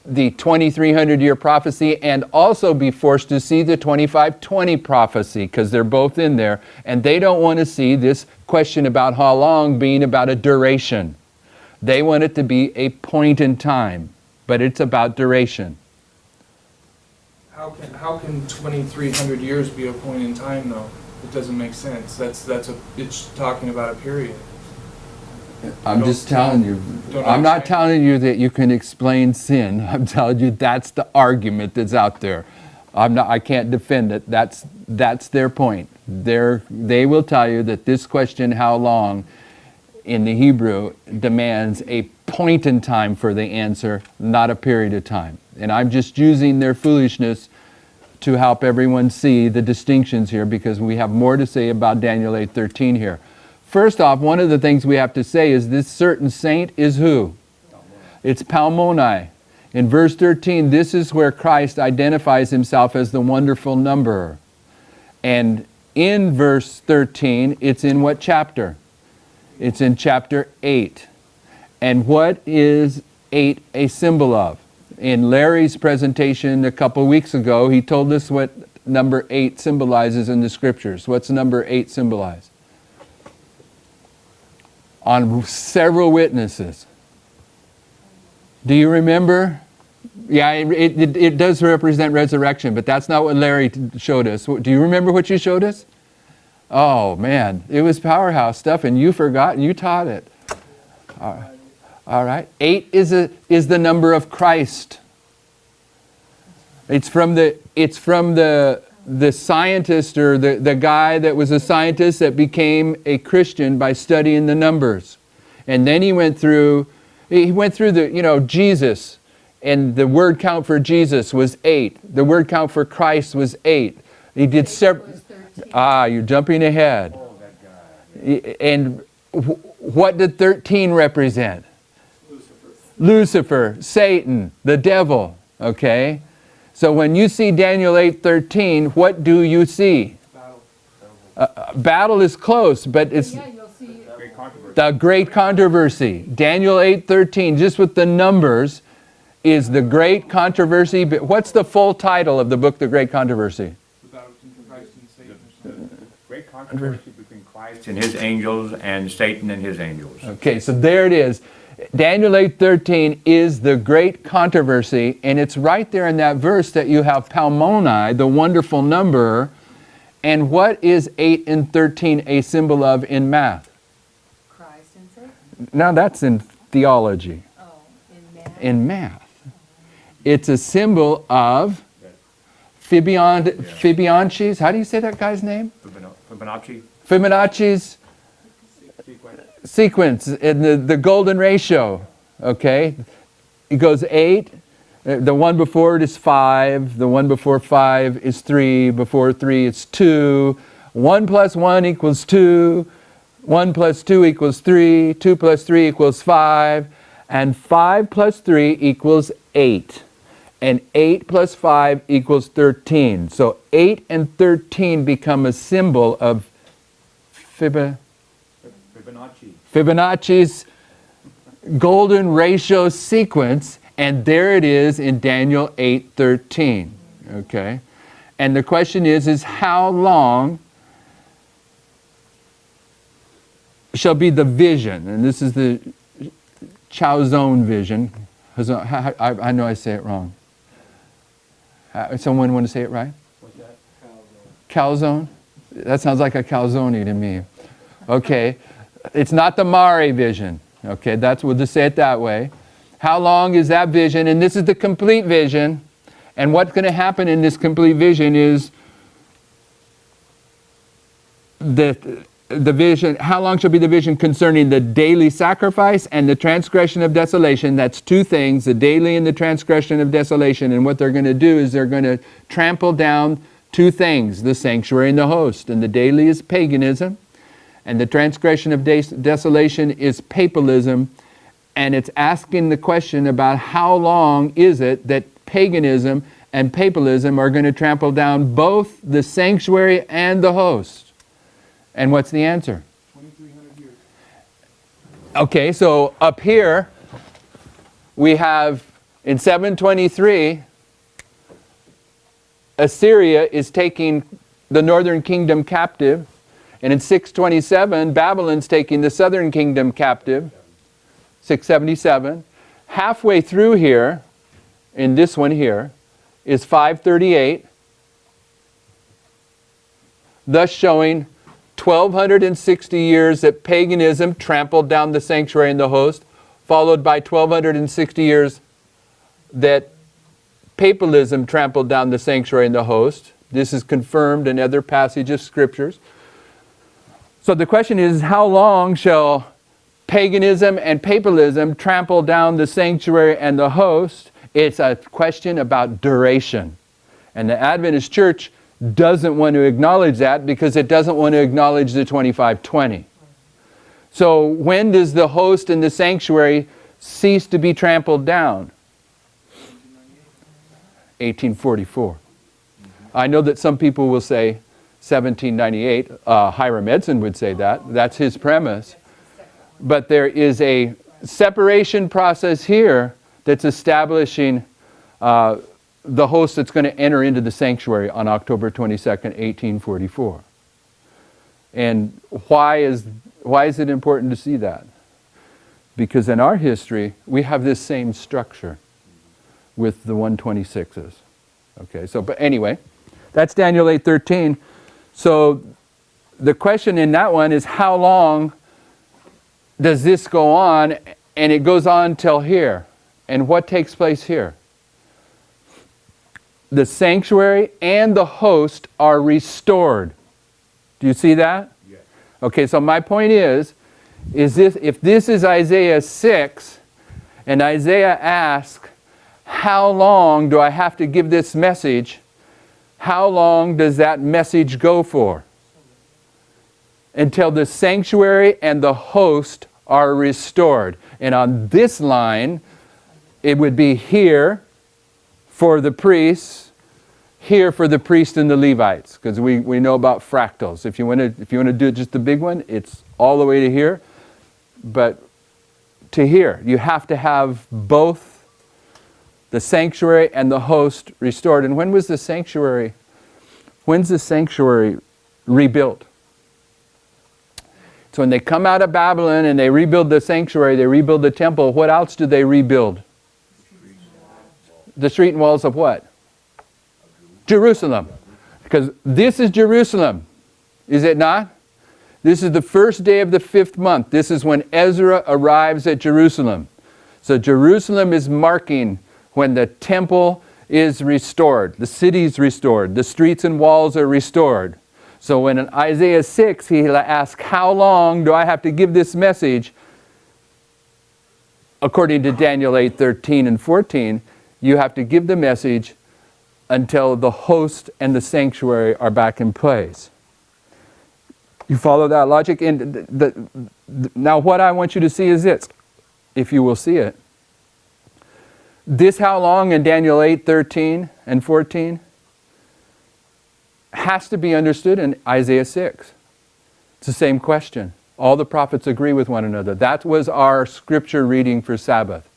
the 2300-year prophecy and also be forced to see the 2520 prophecy, because they're both in there. And they don't want to see this question about how long being about a duration. They want it to be a point in time, but it's about duration. How can 2,300 years be a point in time, though? It doesn't make sense. It's talking about a period. I'm just telling you. I'm not telling you that you can explain sin. I'm telling you that's the argument that's out there. I can't defend it. That's their point. They will tell you that this question, how long, in the Hebrew, demands a point in time for the answer, not a period of time. And I'm just using their foolishness to help everyone see the distinctions here, because we have more to say about Daniel 8:13 here. First off, one of the things we have to say is this certain saint is who? It's Palmoni. In verse 13, this is where Christ identifies himself as the wonderful numberer. And in verse 13, it's in what chapter? It's in chapter 8. And what is 8 a symbol of? In Larry's presentation a couple weeks ago, he told us what number 8 symbolizes in the scriptures. What's number 8 symbolize? On several witnesses. Do you remember? Yeah, it does represent resurrection, but that's not what Larry showed us. Do you remember what you showed us? Oh man, it was powerhouse stuff, and you forgot and you taught it. All right. 8 is the number of Christ. It's from the scientist, or the guy that was a scientist that became a Christian by studying the numbers. And then he went through He went through Jesus, and the word count for Jesus was 8. The word count for Christ was 8. He did several. You're jumping ahead. Oh, that guy. And what did 13 represent? Lucifer. Lucifer, Satan, the devil. Okay? So when you see Daniel 8:13, what do you see? Battle. Battle is close, but it's you'll see. Great controversy. the great controversy. Daniel 8:13, just with the numbers, is the great controversy. But what's the full title of the book, The Great Controversy? The battle between Christ and Satan or something. Great controversy between Christ and his angels and Satan and his angels. Okay, so there it is. Daniel 8:13 is the great controversy, and it's right there in that verse that you have Palmoni, the wonderful number. And what is 8 and 13 a symbol of in math? Christ and Satan. Now that's in theology. Oh, in math. In math. It's a symbol of Fibonacci's, how do you say that guy's name? Fibonacci Fibonacci's sequence. sequence in the golden ratio. Okay? It goes 8. The one before it is 5. The one before 5 is 3. Before 3 it's 2. 1 plus 1 equals 2. 1 plus 2 equals 3. 2 plus 3 equals 5. And 5 plus 3 equals 8. And 8 plus 5 equals 13. So 8 and 13 become a symbol of Fibonacci's golden ratio sequence, and there it is in Daniel 8:13. Okay? And the question is how long shall be the vision? And this is the Chaozone vision. I know I say it wrong. Someone want to say it right? What's that? Calzone? That sounds like a calzone to me. Okay. It's not the Mare vision. Okay, we'll just say it that way. How long is that vision? And this is the complete vision. And what's going to happen in this complete vision is the vision, how long shall be the vision concerning the daily sacrifice and the transgression of desolation? That's two things, the daily and the transgression of desolation. And what they're going to do is they're going to trample down two things, the sanctuary and the host. And the daily is paganism, and the transgression of desolation is papalism. And it's asking the question about how long is it that paganism and papalism are going to trample down both the sanctuary and the host. And what's the answer? 2,300 years. Okay, so up here we have in 723 Assyria is taking the northern kingdom captive, and in 627 Babylon's taking the southern kingdom captive. 677. Halfway through here, in this one here, is 538, thus showing 1,260 years that paganism trampled down the sanctuary and the host, followed by 1,260 years that papalism trampled down the sanctuary and the host. This is confirmed in other passages, scriptures. So the question is, how long shall paganism and papalism trample down the sanctuary and the host? It's a question about duration. And the Adventist Church doesn't want to acknowledge that because it doesn't want to acknowledge the 2520. So when does the host and the sanctuary cease to be trampled down? 1844. I know that some people will say 1798. Hiram Edson would say that. That's his premise. But there is a separation process here that's establishing the host that's going to enter into the sanctuary on October 22nd, 1844. And why is it important to see that? Because in our history, we have this same structure with the 126s. Okay, so, but anyway, that's Daniel 8:13. So the question in that one is, how long does this go on? And it goes on till here. And what takes place here? The sanctuary and the host are restored. Do you see that? Yes. Okay, so my point is this, if this is Isaiah 6, And Isaiah asks, how long do I have to give this message? How long does that message go for? Until the sanctuary and the host are restored. And on this line, it would be here for the priests, here for the priests and the Levites, because we know about fractals. If you want to do just the big one, it's all the way to here. But to here, you have to have both the sanctuary and the host restored. And when's the sanctuary rebuilt? So when they come out of Babylon and they rebuild the sanctuary, they rebuild the temple, what else do they rebuild? The street and walls of what? Jerusalem. Because this is Jerusalem, is it not? This is the first day of the 5th month. This is when Ezra arrives at Jerusalem. So Jerusalem is marking when the temple is restored, the city is restored, the streets and walls are restored. So when in Isaiah 6, he asks, how long do I have to give this message? According to Daniel 8:13 and 14, you have to give the message until the host and the sanctuary are back in place. You follow that logic? And now what I want you to see is this, if you will see it. This how long in Daniel 8:13 and 14 has to be understood in Isaiah 6. It's the same question. All the prophets agree with one another. That was our scripture reading for Sabbath.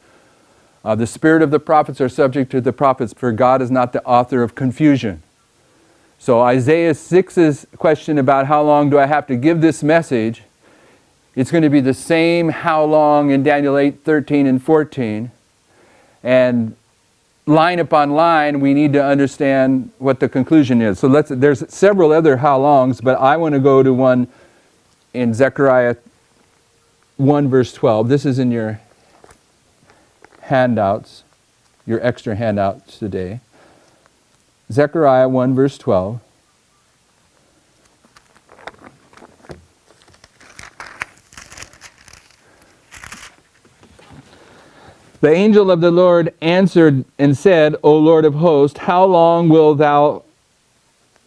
The spirit of the prophets are subject to the prophets, for God is not the author of confusion. So Isaiah 6's question about how long do I have to give this message, it's going to be the same how long in Daniel 8:13 and 14. And line upon line, we need to understand what the conclusion is. So there's several other how longs, but I want to go to one in Zechariah 1 verse 12. This is in your handouts, your extra handouts today. Zechariah 1 verse 12. The angel of the Lord answered and said, O Lord of hosts, how long wilt thou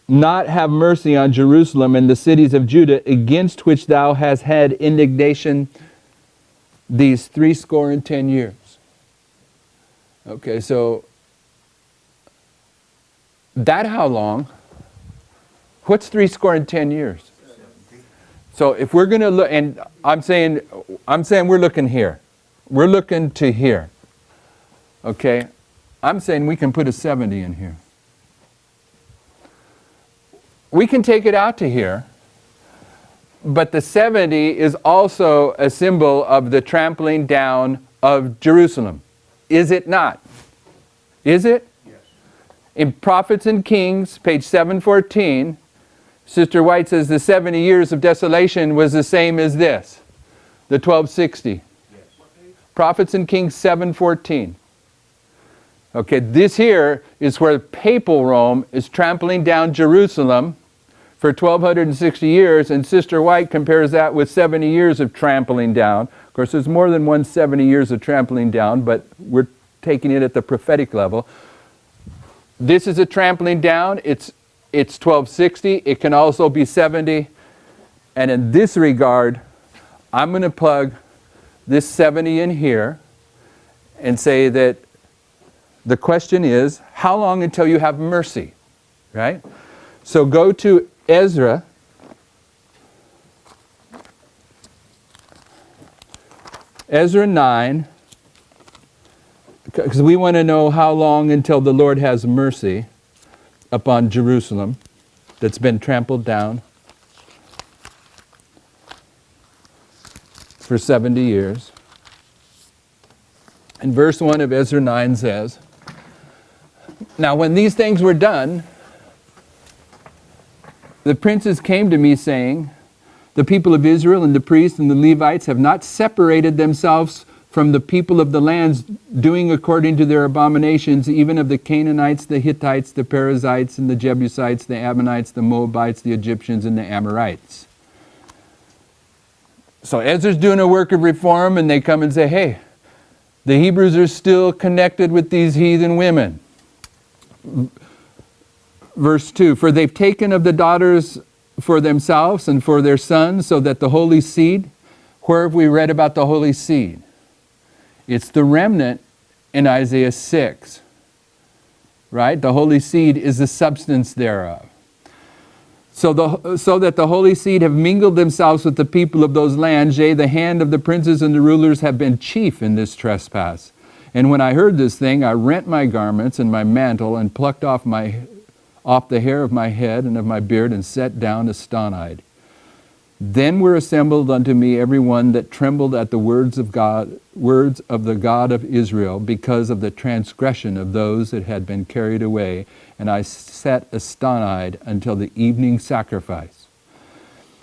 not have mercy on Jerusalem and the cities of Judah, against which thou hast had indignation these 70 years? Okay, so that how long? What's 70 years? So if we're going to look, and I'm saying we're looking here. We're looking to here. Okay? I'm saying we can put a 70 in here. We can take it out to here, but the 70 is also a symbol of the trampling down of Jerusalem. Is it not? Is it? Yes. In Prophets and Kings, page 714, Sister White says the 70 years of desolation was the same as this, the 1260. Prophets and Kings 7:14. Okay, this here is where papal Rome is trampling down Jerusalem for 1260 years, and Sister White compares that with 70 years of trampling down. Of course, there's more than 170 years of trampling down, but we're taking it at the prophetic level. This is a trampling down. It's 1260. It can also be 70. And in this regard, I'm going to plug this 70 in here and say that the question is, how long until you have mercy? Right? So go to Ezra. Ezra 9, because we want to know how long until the Lord has mercy upon Jerusalem that's been trampled down for 70 years. And verse 1 of Ezra 9 says, now when these things were done, the princes came to me saying, the people of Israel and the priests and the Levites have not separated themselves from the people of the lands, doing according to their abominations, even of the Canaanites, the Hittites, the Perizzites, and the Jebusites, the Ammonites, the Moabites, the Egyptians, and the Amorites. So Ezra's doing a work of reform, and they come and say, hey, The Hebrews are still connected with these heathen women. Verse 2, for they've taken of the daughters for themselves and for their sons, so that the holy seed, where have we read about the holy seed? It's the remnant in Isaiah 6, right? The holy seed is the substance thereof. So that the holy seed have mingled themselves with the people of those lands, yea, the hand of the princes and the rulers have been chief in this trespass. And when I heard this thing, I rent my garments and my mantle, and plucked off the hair of my head and of my beard, and sat down astonied. Then were assembled unto me every one that trembled at the words of the God of Israel, because of the transgression of those that had been carried away. And I sat astonied until the evening sacrifice.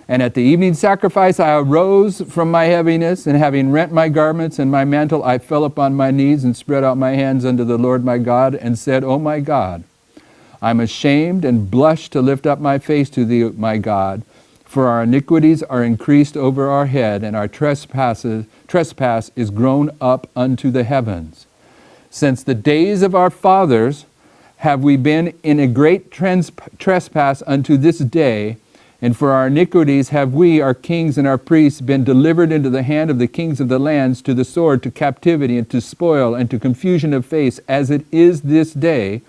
And at the evening sacrifice I arose from my heaviness, and having rent my garments and my mantle, I fell upon my knees and spread out my hands unto the Lord my God, and said, O my God, I'm ashamed and blush to lift up my face to thee, my God, for our iniquities are increased over our head, and our trespass is grown up unto the heavens. Since the days of our fathers have we been in a great trespass unto this day, and for our iniquities have we, our kings and our priests, been delivered into the hand of the kings of the lands, to the sword, to captivity, and to spoil, and to confusion of face, as it is this day.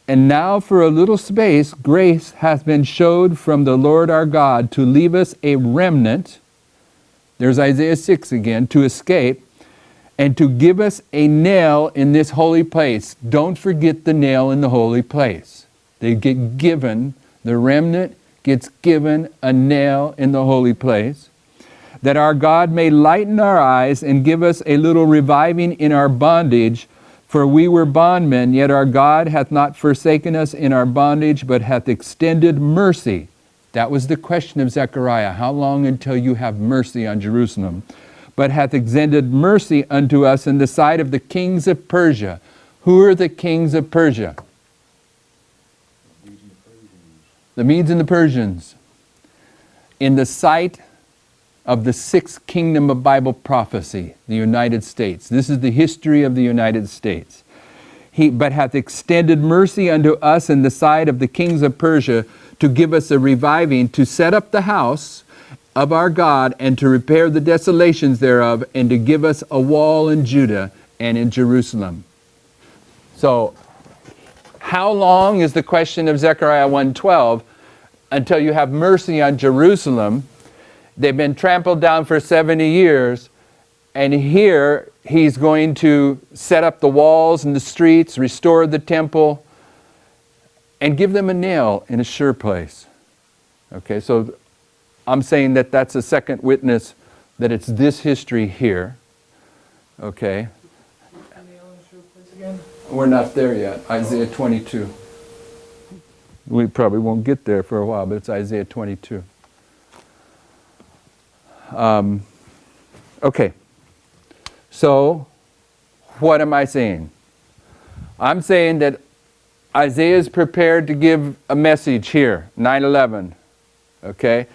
And now for a little space grace hath been showed from the Lord our God, to leave us a remnant, there's Isaiah 6 again, to escape, and to give us a nail in this holy place. Don't forget the nail in the holy place. They get given, the remnant gets given a nail in the holy place, that our God may lighten our eyes and give us a little reviving in our bondage. For we were bondmen, yet our God hath not forsaken us in our bondage, but hath extended mercy. That was the question of Zechariah. How long until you have mercy on Jerusalem? But hath extended mercy unto us in the sight of the kings of Persia. Who are the kings of Persia? The Medes and the Persians. In the sight of the sixth kingdom of Bible prophecy, the United States. This is the history of the United States. But hath extended mercy unto us in the sight of the kings of Persia, to give us a reviving, to set up the house of our God, and to repair the desolations thereof, and to give us a wall in Judah and in Jerusalem. So, how long is the question of Zechariah 1:12 until you have mercy on Jerusalem? They've been trampled down for 70 years, and here he's going to set up the walls and the streets, restore the temple, and give them a nail in a sure place. Okay, so I'm saying that that's a second witness that it's this history here. Okay. We're not there yet. Isaiah 22. We probably won't get there for a while, but it's Isaiah 22. Okay. So, what am I saying? I'm saying that Isaiah is prepared to give a message here, 9/11. Okay?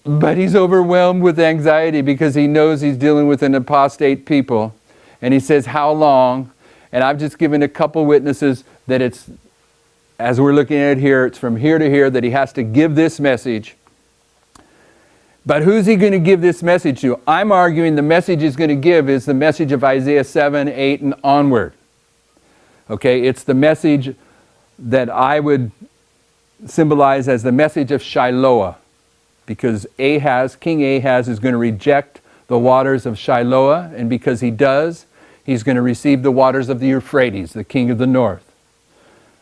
But he's overwhelmed with anxiety because he knows he's dealing with an apostate people. And he says, how long? And I've just given a couple witnesses that it's, as we're looking at it here, it's from here to here that he has to give this message. But who's he going to give this message to? I'm arguing the message he's going to give is the message of Isaiah 7, 8, and onward. Okay, it's the message that I would symbolize as the message of Shiloah. Because King Ahaz is going to reject the waters of Shiloah, and because he does, he's going to receive the waters of the Euphrates, the king of the north.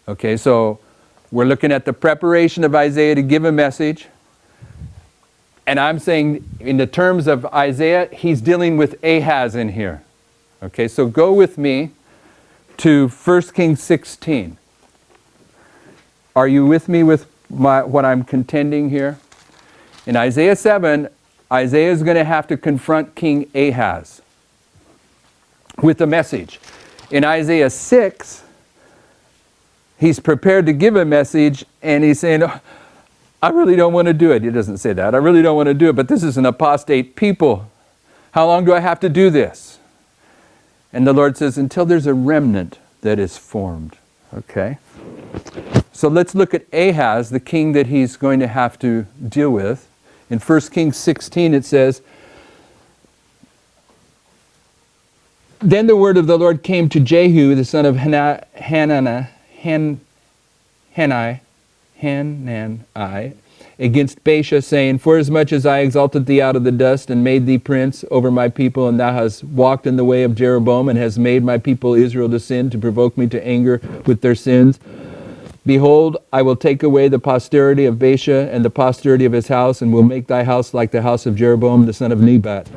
Okay, so we're looking at the preparation of Isaiah to give a message. And I'm saying, in the terms of Isaiah, he's dealing with Ahaz in here. Okay, so go with me to 1 Kings 16. Are you with me with what I'm contending here? In Isaiah 7, Isaiah is going to have to confront King Ahaz with a message. In Isaiah 6, he's prepared to give a message, and he's saying, I really don't want to do it. He doesn't say that. I really don't want to do it, but this is an apostate people. How long do I have to do this? And the Lord says, until there's a remnant that is formed. Okay? So let's look at Ahaz, the king that he's going to have to deal with. In 1 Kings 16 it says, then the word of the Lord came to Jehu, the son of Hanani, against Baasha, saying, forasmuch as I exalted thee out of the dust, and made thee prince over my people, and thou hast walked in the way of Jeroboam, and hast made my people Israel to sin, to provoke me to anger with their sins, behold, I will take away the posterity of Baasha, and the posterity of his house, and will make thy house like the house of Jeroboam the son of Nebat.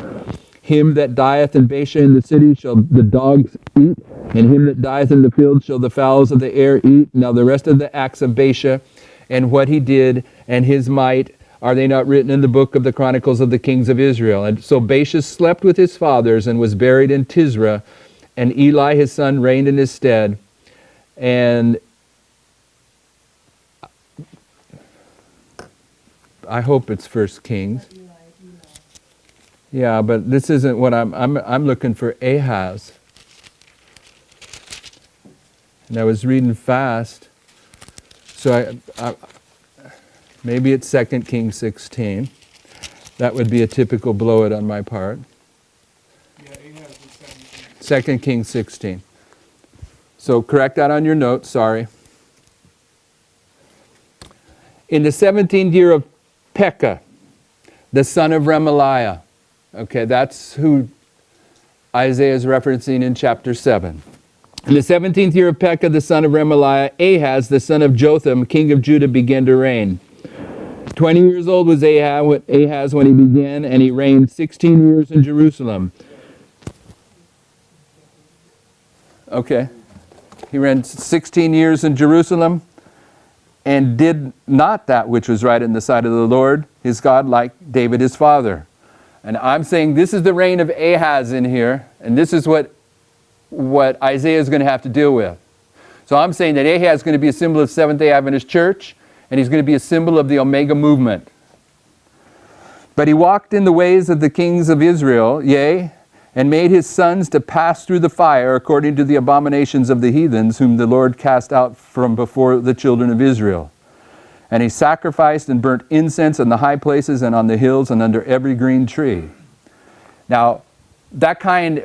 Him that dieth in Baasha in the city shall the dogs eat, and him that dieth in the field shall the fowls of the air eat. Now the rest of the acts of Baasha, and what he did, and his might, are they not written in the book of the Chronicles of the Kings of Israel? And so Baasha slept with his fathers, and was buried in Tisra, and Eli his son reigned in his stead. And I hope it's 1 Kings. Yeah, but this isn't what I'm looking for. Ahaz. And I was reading fast, so I maybe it's 2 Kings 16. That would be a typical blow it on my part. Yeah, Ahaz was 17. 2 Kings 16. So correct that on your notes, sorry. In the 17th year of Pekah, the son of Remaliah. Okay, that's who Isaiah is referencing in chapter 7. In the 17th year of Pekah, the son of Remaliah, Ahaz, the son of Jotham, king of Judah, began to reign. 20 years old was Ahaz when he began, and he reigned 16 years in Jerusalem. Okay. He reigned 16 years in Jerusalem, and did not that which was right in the sight of the Lord, his God, like David his father. And I'm saying this is the reign of Ahaz in here, and this is what Isaiah is going to have to deal with. So I'm saying that Ahaz is going to be a symbol of Seventh-day Adventist Church, and he's going to be a symbol of the Omega movement. But he walked in the ways of the kings of Israel, yea, and made his sons to pass through the fire according to the abominations of the heathens, whom the Lord cast out from before the children of Israel. And he sacrificed and burnt incense in the high places and on the hills and under every green tree. Now,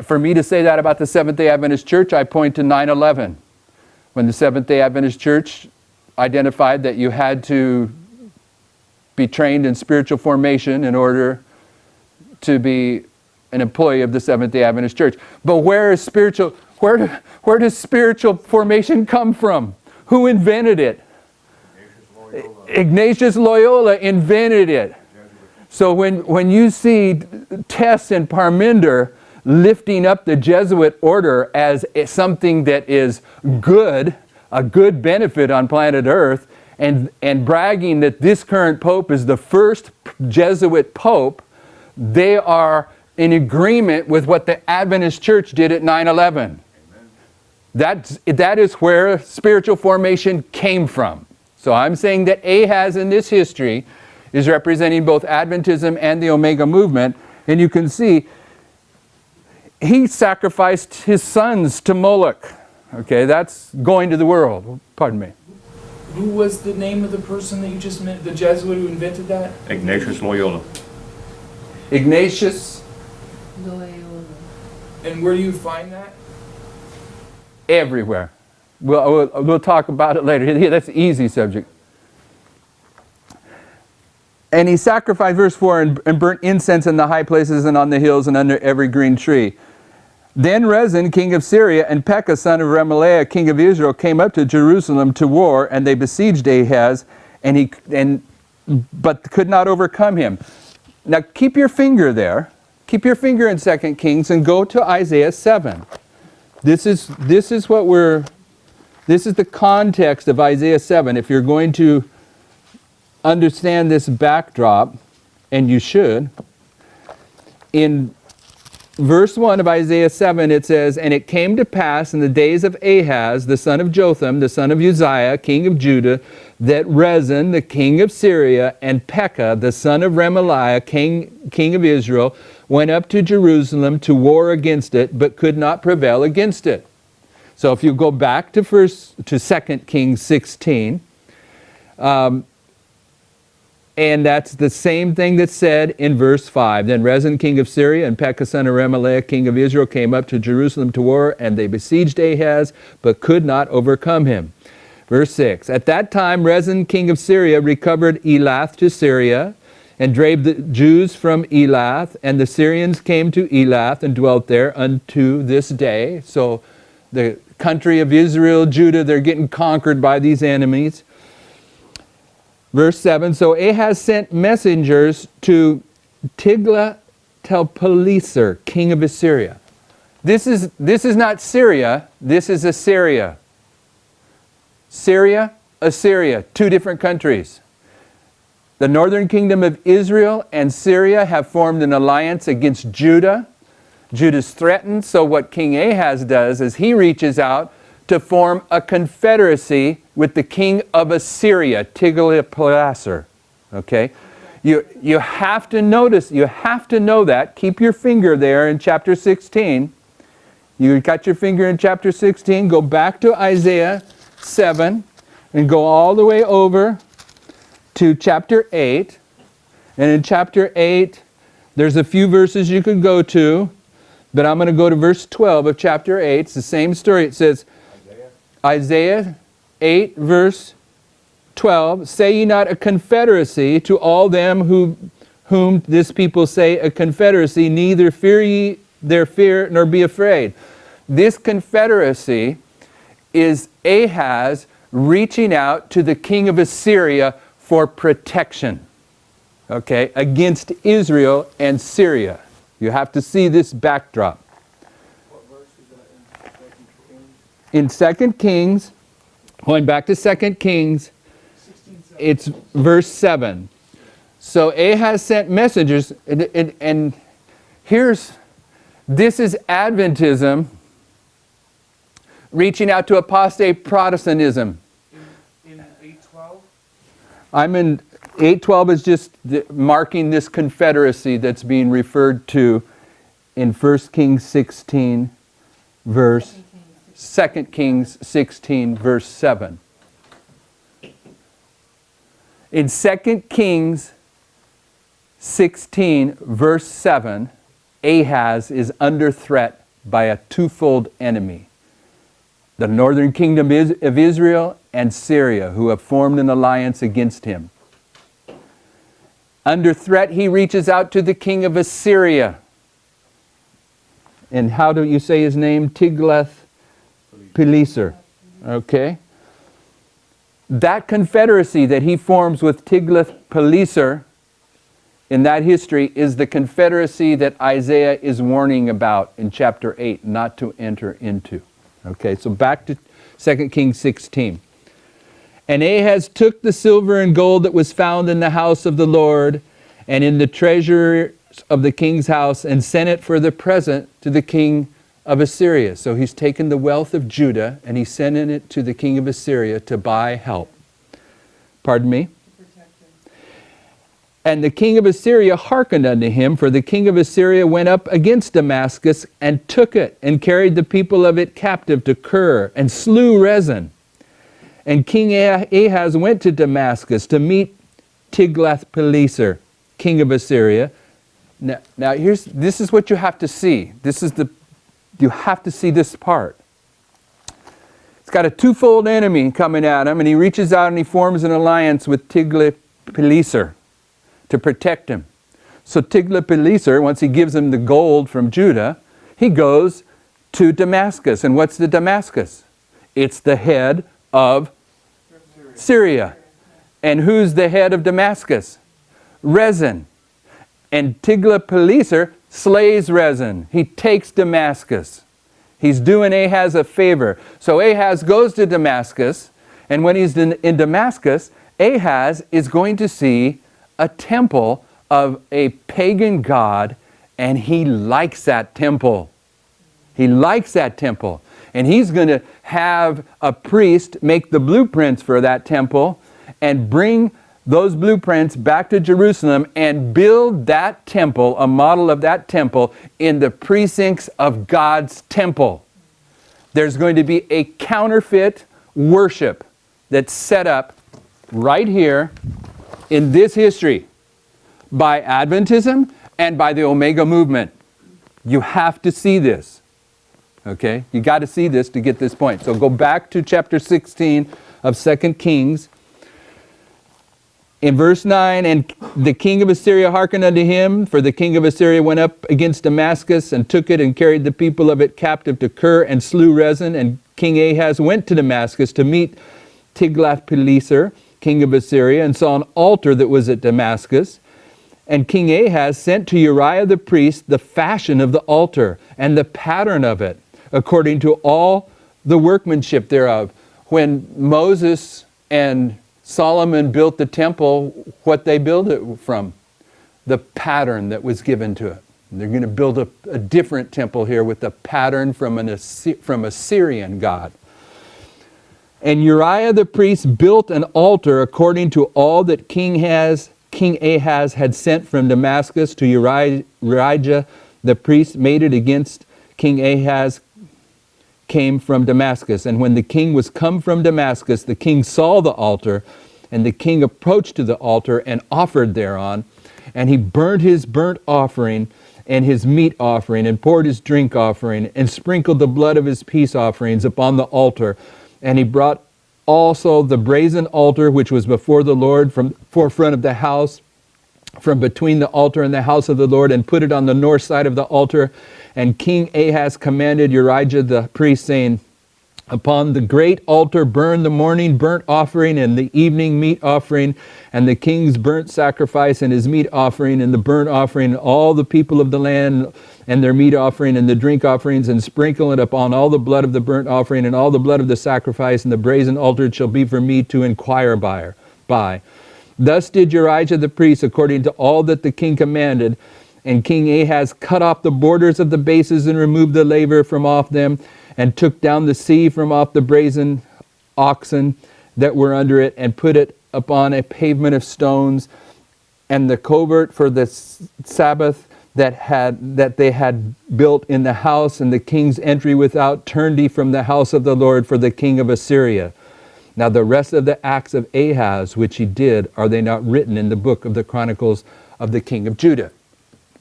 for me to say that about the Seventh-day Adventist Church, I point to 9/11, when the Seventh-day Adventist Church identified that you had to be trained in spiritual formation in order to be an employee of the Seventh-day Adventist Church. But where does spiritual formation come from? Who invented it? Ignatius Loyola invented it. So when you see Tess and Parminder lifting up the Jesuit order as something that is good, a good benefit on planet Earth, and bragging that this current Pope is the first Jesuit Pope, they are in agreement with what the Adventist Church did at 9/11. That is where spiritual formation came from. So I'm saying that Ahaz in this history is representing both Adventism and the Omega movement. And you can see he sacrificed his sons to Moloch. Okay, that's going to the world. Pardon me. Who was the name of the person that you just meant, the Jesuit who invented that? Ignatius Loyola. Ignatius. And where do you find that? Everywhere. We'll talk about it later. That's an easy subject. And he sacrificed, verse 4, and burnt incense in the high places and on the hills and under every green tree. Then Rezin, king of Syria, and Pekah, son of Remaliah, king of Israel, came up to Jerusalem to war, and they besieged Ahaz, but could not overcome him. Now keep your finger there. Keep your finger in 2 Kings and go to Isaiah 7. This is the context of Isaiah 7. If you're going to understand this backdrop, and you should, in verse 1 of Isaiah 7, it says, "And it came to pass in the days of Ahaz, the son of Jotham, the son of Uzziah, king of Judah, that Rezin, the king of Syria, and Pekah, the son of Remaliah, king of Israel, went up to Jerusalem to war against it, but could not prevail against it." So if you go back to 2 Kings 16, and that's the same thing that's said in verse 5. "Then Rezin, king of Syria, and Pekah, son of Remaliah, king of Israel, came up to Jerusalem to war, and they besieged Ahaz, but could not overcome him." Verse 6. "At that time Rezin, king of Syria, recovered Elath to Syria, and drave the Jews from Elath, and the Syrians came to Elath and dwelt there unto this day." So the country of Israel, Judah, they're getting conquered by these enemies. Verse 7, "So Ahaz sent messengers to Tiglath-Pileser, king of Assyria." This is not Syria, this is Assyria. Syria, Assyria, two different countries. The northern kingdom of Israel and Syria have formed an alliance against Judah. Judah's threatened, so what King Ahaz does is he reaches out to form a confederacy with the king of Assyria, Tiglath-Pileser. Okay? You have to notice, you have to know that. Keep your finger there in chapter 16. You got your finger in chapter 16. Go back to Isaiah 7 and go all the way over to chapter 8. And in chapter 8, there's a few verses you could go to, but I'm going to go to verse 12 of chapter 8. It's the same story. It says, Isaiah 8, verse 12, "Say ye not a confederacy to all them whom this people say a confederacy, neither fear ye their fear, nor be afraid." This confederacy is Ahaz reaching out to the king of Assyria for protection, okay, against Israel and Syria. You have to see this backdrop. What verse is that in 2 Kings? In 2 Kings, going back to 2 Kings, 16:7. it's verse 7. "So Ahaz sent messengers," and this is Adventism reaching out to apostate Protestantism. In 8:12? I'm in 8:12 is just marking this confederacy that's being referred to in 1 Kings 16, verse 2 Kings 16, verse 7. In 2 Kings 16, verse 7, Ahaz is under threat by a twofold enemy. The northern kingdom of Israel and Syria, who have formed an alliance against him. Under threat, he reaches out to the king of Assyria. And how do you say his name? Tiglath-Pileser. Okay? That confederacy that he forms with Tiglath-Pileser in that history is the confederacy that Isaiah is warning about in chapter 8 not to enter into. Okay, so back to 2 Kings 16. "And Ahaz took the silver and gold that was found in the house of the Lord and in the treasures of the king's house, and sent it for the present to the king of Assyria." So he's taken the wealth of Judah and he's sending it to the king of Assyria to buy help. Pardon me? "And the king of Assyria hearkened unto him, for the king of Assyria went up against Damascus and took it, and carried the people of it captive to Kir, and slew Rezin. And King Ahaz went to Damascus to meet Tiglath-Pileser, king of Assyria." Now this is what you have to see. You have to see this part. It's got a twofold enemy coming at him, and he reaches out and he forms an alliance with Tiglath-Pileser to protect him. So Tiglath-Pileser, once he gives him the gold from Judah, he goes to Damascus. And what's the Damascus? It's the head of Syria. And who's the head of Damascus? Rezin. And Tiglath-Pileser slays Rezin. He takes Damascus. He's doing Ahaz a favor. So Ahaz goes to Damascus, and when he's in Damascus, Ahaz is going to see a temple of a pagan god And he likes that temple. He likes that temple. And he's going to have a priest make the blueprints for that temple and bring those blueprints back to Jerusalem and build that temple, a model of that temple, in the precincts of God's temple. There's going to be a counterfeit worship that's set up right here in this history by Adventism and by the Omega movement. You have to see this. Okay? You got to see this to get this point. So go back to chapter 16 of 2 Kings. In verse 9, and the king of Assyria hearkened unto him, for the king of Assyria went up against Damascus and took it and carried the people of it captive to Kir and slew Rezin. And King Ahaz went to Damascus to meet Tiglath-Pileser, king of Assyria, and saw an altar that was at Damascus. And King Ahaz sent to Uriah the priest the fashion of the altar and the pattern of it, according to all the workmanship thereof. When Moses and Solomon built the temple, what they built it from? The pattern that was given to it. They're going to build a different temple here with the pattern from a Syrian god. And Uriah the priest built an altar according to all that King Ahaz had sent from Damascus to Uriah the priest, made it against King Ahaz came from Damascus. And when the king was come from Damascus, the king saw the altar, and the king approached to the altar and offered thereon. And he burnt his burnt offering and his meat offering, and poured his drink offering, and sprinkled the blood of his peace offerings upon the altar. And he brought also the brazen altar which was before the Lord from forefront of the house, from between the altar and the house of the Lord, and put it on the north side of the altar. And King Ahaz commanded Uriah the priest, saying, upon the great altar burn the morning burnt offering and the evening meat offering, and the king's burnt sacrifice and his meat offering, and the burnt offering, and all the people of the land and their meat offering and the drink offerings, and sprinkle it upon all the blood of the burnt offering and all the blood of the sacrifice, and the brazen altar shall be for me to inquire by. Thus did Uriah the priest according to all that the king commanded. And King Ahaz cut off the borders of the bases and removed the laver from off them, and took down the sea from off the brazen oxen that were under it, and put it upon a pavement of stones. And the covert for the Sabbath that they had built in the house, and the king's entry without, turned he from the house of the Lord for the king of Assyria. Now the rest of the acts of Ahaz which he did, are they not written in the book of the Chronicles of the king of Judah?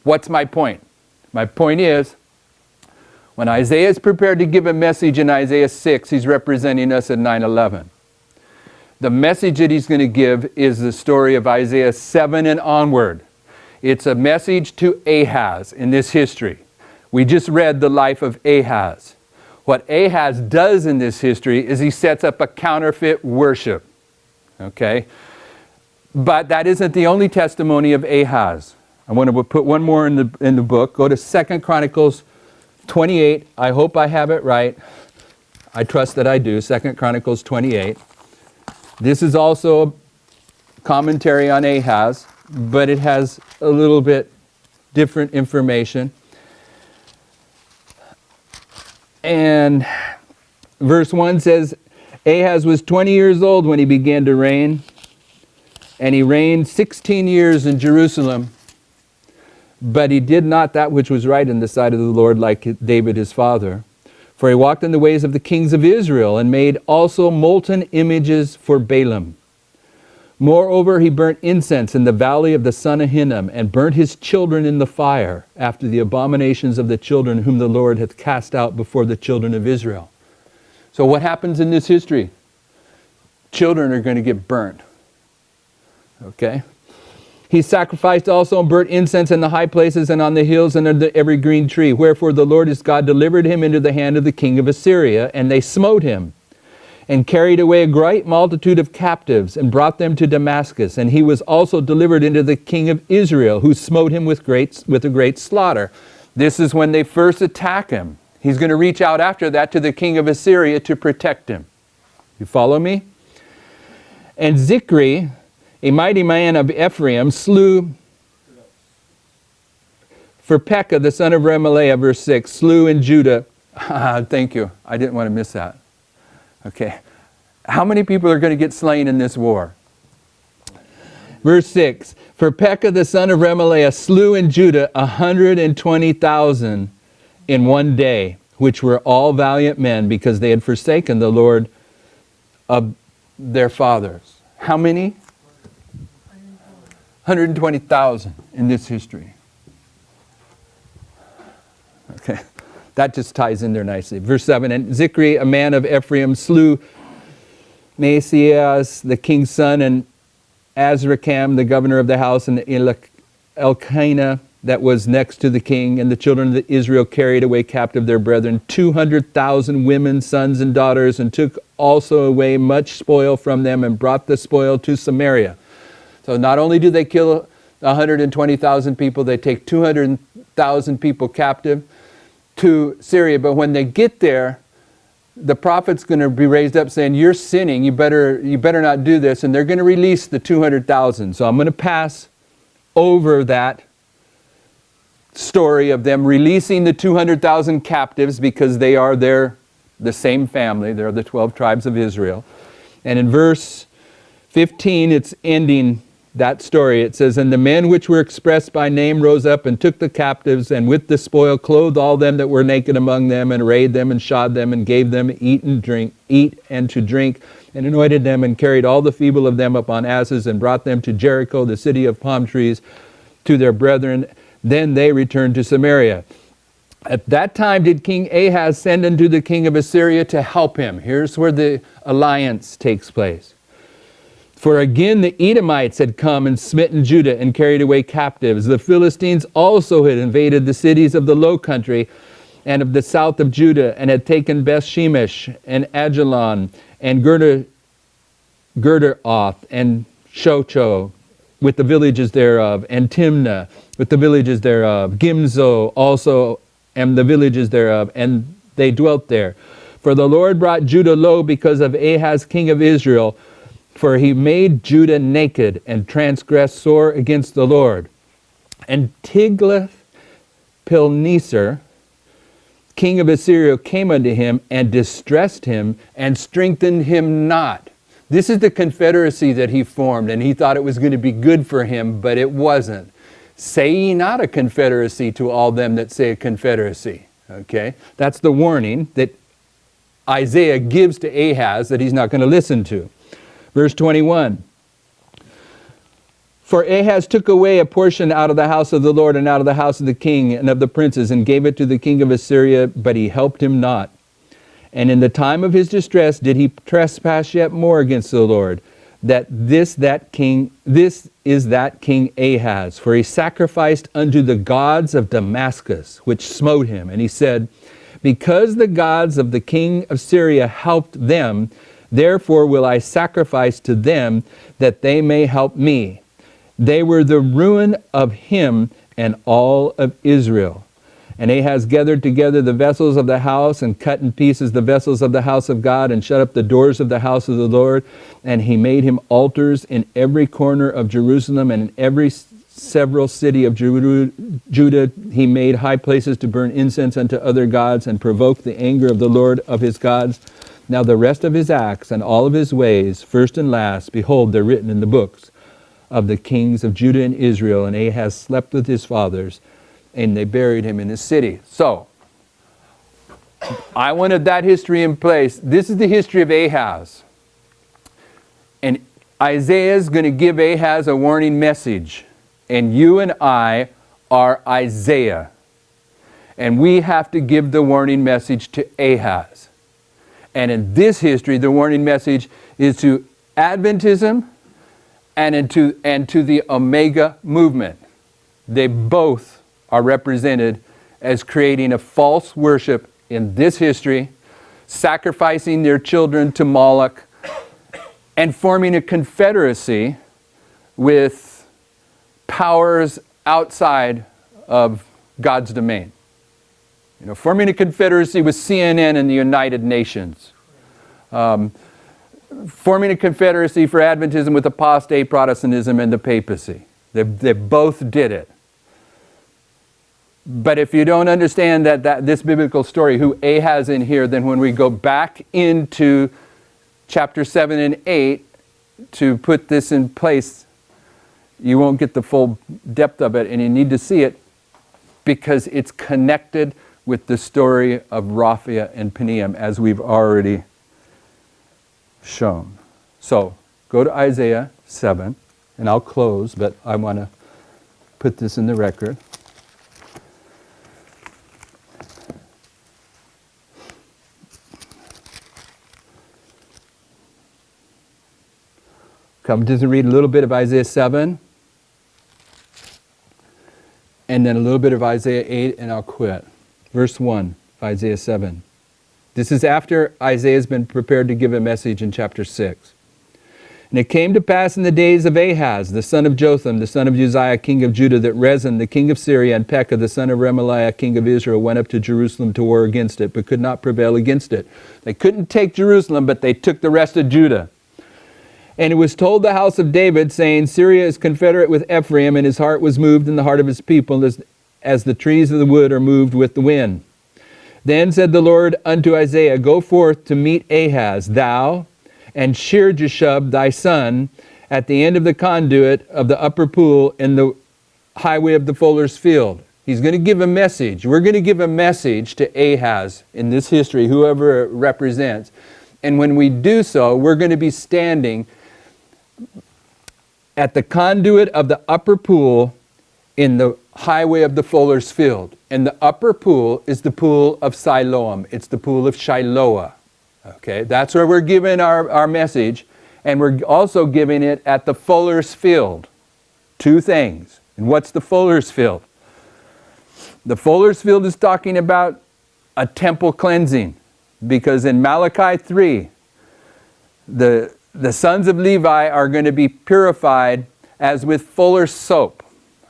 What's my point? My point is, when Isaiah is prepared to give a message in Isaiah 6, he's representing us at 9/11. The message that he's going to give is the story of Isaiah 7 and onward. It's a message to Ahaz in this history. We just read the life of Ahaz. What Ahaz does in this history is he sets up a counterfeit worship. Okay? But that isn't the only testimony of Ahaz. I want to put one more in the book. Go to 2 Chronicles 28. I hope I have it right. I trust that I do. 2 Chronicles 28. This is also a commentary on Ahaz, but it has a little bit different information. And verse 1 says, Ahaz was 20 years old when he began to reign, and he reigned 16 years in Jerusalem. But he did not that which was right in the sight of the Lord, like David his father. For he walked in the ways of the kings of Israel, and made also molten images for Balaam. Moreover, he burnt incense in the valley of the son of Hinnom, and burnt his children in the fire, after the abominations of the children whom the Lord hath cast out before the children of Israel. So what happens in this history? Children are going to get burnt. Okay? He sacrificed also and burnt incense in the high places and on the hills and under every green tree. Wherefore the Lord his God delivered him into the hand of the king of Assyria, and they smote him, and carried away a great multitude of captives, and brought them to Damascus. And he was also delivered into the king of Israel, who smote him with a great slaughter. This is when they first attack him. He's going to reach out after that to the king of Assyria to protect him. You follow me? And Zikri, a mighty man of Ephraim, slew For Pekah, the son of Remaliah, verse 6, slew in Judah. Thank you. I didn't want to miss that. Okay. How many people are going to get slain in this war? Verse 6, for Pekah, the son of Remaliah, slew in Judah 120,000 in one day, which were all valiant men, because they had forsaken the Lord of their fathers. How many? 120,000 in this history. Okay, that just ties in there nicely. Verse 7, and Zichri, a man of Ephraim, slew Maaseiah, the king's son, and Azrikam, the governor of the house, and Elkanah, that was next to the king. And the children of Israel carried away captive their brethren, 200,000 women, sons, and daughters, and took also away much spoil from them, and brought the spoil to Samaria. So not only do they kill 120,000 people, they take 200,000 people captive to Syria. But when they get there, the prophet's going to be raised up saying, you're sinning, you better not do this. And they're going to release the 200,000. So I'm going to pass over that story of them releasing the 200,000 captives, because they are the same family. They're the 12 tribes of Israel. And in verse 15, it's ending that story. It says, and the men which were expressed by name rose up and took the captives, and with the spoil clothed all them that were naked among them, and arrayed them, and shod them, and gave them eat and to drink, and anointed them, and carried all the feeble of them upon asses, and brought them to Jericho, the city of palm trees, to their brethren. Then they returned to Samaria. At that time did King Ahaz send unto the king of Assyria to help him. Here's where the alliance takes place. For again the Edomites had come and smitten Judah and carried away captives. The Philistines also had invaded the cities of the low country and of the south of Judah, and had taken Beth Shemesh and Ajalon and Girderoth and Shocho with the villages thereof, and Timnah with the villages thereof, Gimzo also and the villages thereof, and they dwelt there. For the Lord brought Judah low because of Ahaz king of Israel, for he made Judah naked and transgressed sore against the Lord. And Tiglath-Pilneser, king of Assyria, came unto him and distressed him and strengthened him not. This is the confederacy that he formed, and he thought it was going to be good for him, but it wasn't. Say ye not a confederacy to all them that say a confederacy. Okay? That's the warning that Isaiah gives to Ahaz that he's not going to listen to. Verse 21. For Ahaz took away a portion out of the house of the Lord and out of the house of the king and of the princes, and gave it to the king of Assyria, but he helped him not. And in the time of his distress did he trespass yet more against the Lord. This is that king Ahaz, for he sacrificed unto the gods of Damascus, which smote him. And he said, because the gods of the king of Syria helped them, therefore will I sacrifice to them, that they may help me. They were the ruin of him and all of Israel. And Ahaz gathered together the vessels of the house, and cut in pieces the vessels of the house of God, and shut up the doors of the house of the Lord. And he made him altars in every corner of Jerusalem, and in every several city of Judah. He made high places to burn incense unto other gods, and provoked the anger of the Lord of his gods. Now the rest of his acts and all of his ways, first and last, behold, they're written in the books of the kings of Judah and Israel. And Ahaz slept with his fathers, and they buried him in his city. So, I wanted that history in place. This is the history of Ahaz. And Isaiah is going to give Ahaz a warning message. And you and I are Isaiah. And we have to give the warning message to Ahaz. And in this history, the warning message is to Adventism and to the Omega movement. They both are represented as creating a false worship in this history, sacrificing their children to Moloch, and forming a confederacy with powers outside of God's domain. You know, forming a confederacy with CNN and the United Nations. Forming a confederacy for Adventism with apostate Protestantism and the papacy. They both did it. But if you don't understand that this biblical story, who Ahaz in here, then when we go back into chapter 7 and 8 to put this in place, you won't get the full depth of it, and you need to see it because it's connected with the story of Raphia and Peniam, as we've already shown. So, go to Isaiah 7, and I'll close, but I want to put this in the record. Come just read a little bit of Isaiah 7, and then a little bit of Isaiah 8, and I'll quit. Verse 1 of Isaiah 7. This is after Isaiah's been prepared to give a message in chapter 6. And it came to pass in the days of Ahaz, the son of Jotham, the son of Uzziah, king of Judah, that Rezin, the king of Syria, and Pekah, the son of Remaliah, king of Israel, went up to Jerusalem to war against it, but could not prevail against it. They couldn't take Jerusalem, but they took the rest of Judah. And it was told the house of David, saying, Syria is confederate with Ephraim, and his heart was moved in the heart of his people, as the trees of the wood are moved with the wind. Then said the Lord unto Isaiah, Go forth to meet Ahaz, thou and Shear-Jashub thy son, at the end of the conduit of the upper pool in the highway of the fuller's field. He's going to give a message. We're going to give a message to Ahaz in this history, whoever it represents. And when we do so, we're going to be standing at the conduit of the upper pool in the highway of the fuller's field. And the upper pool is the pool of Siloam. It's the pool of Shiloah. Okay, that's where we're giving our message. And we're also giving it at the fuller's field. Two things. And what's the fuller's field? The fuller's field is talking about a temple cleansing. Because in Malachi 3, the sons of Levi are going to be purified as with fuller's soap.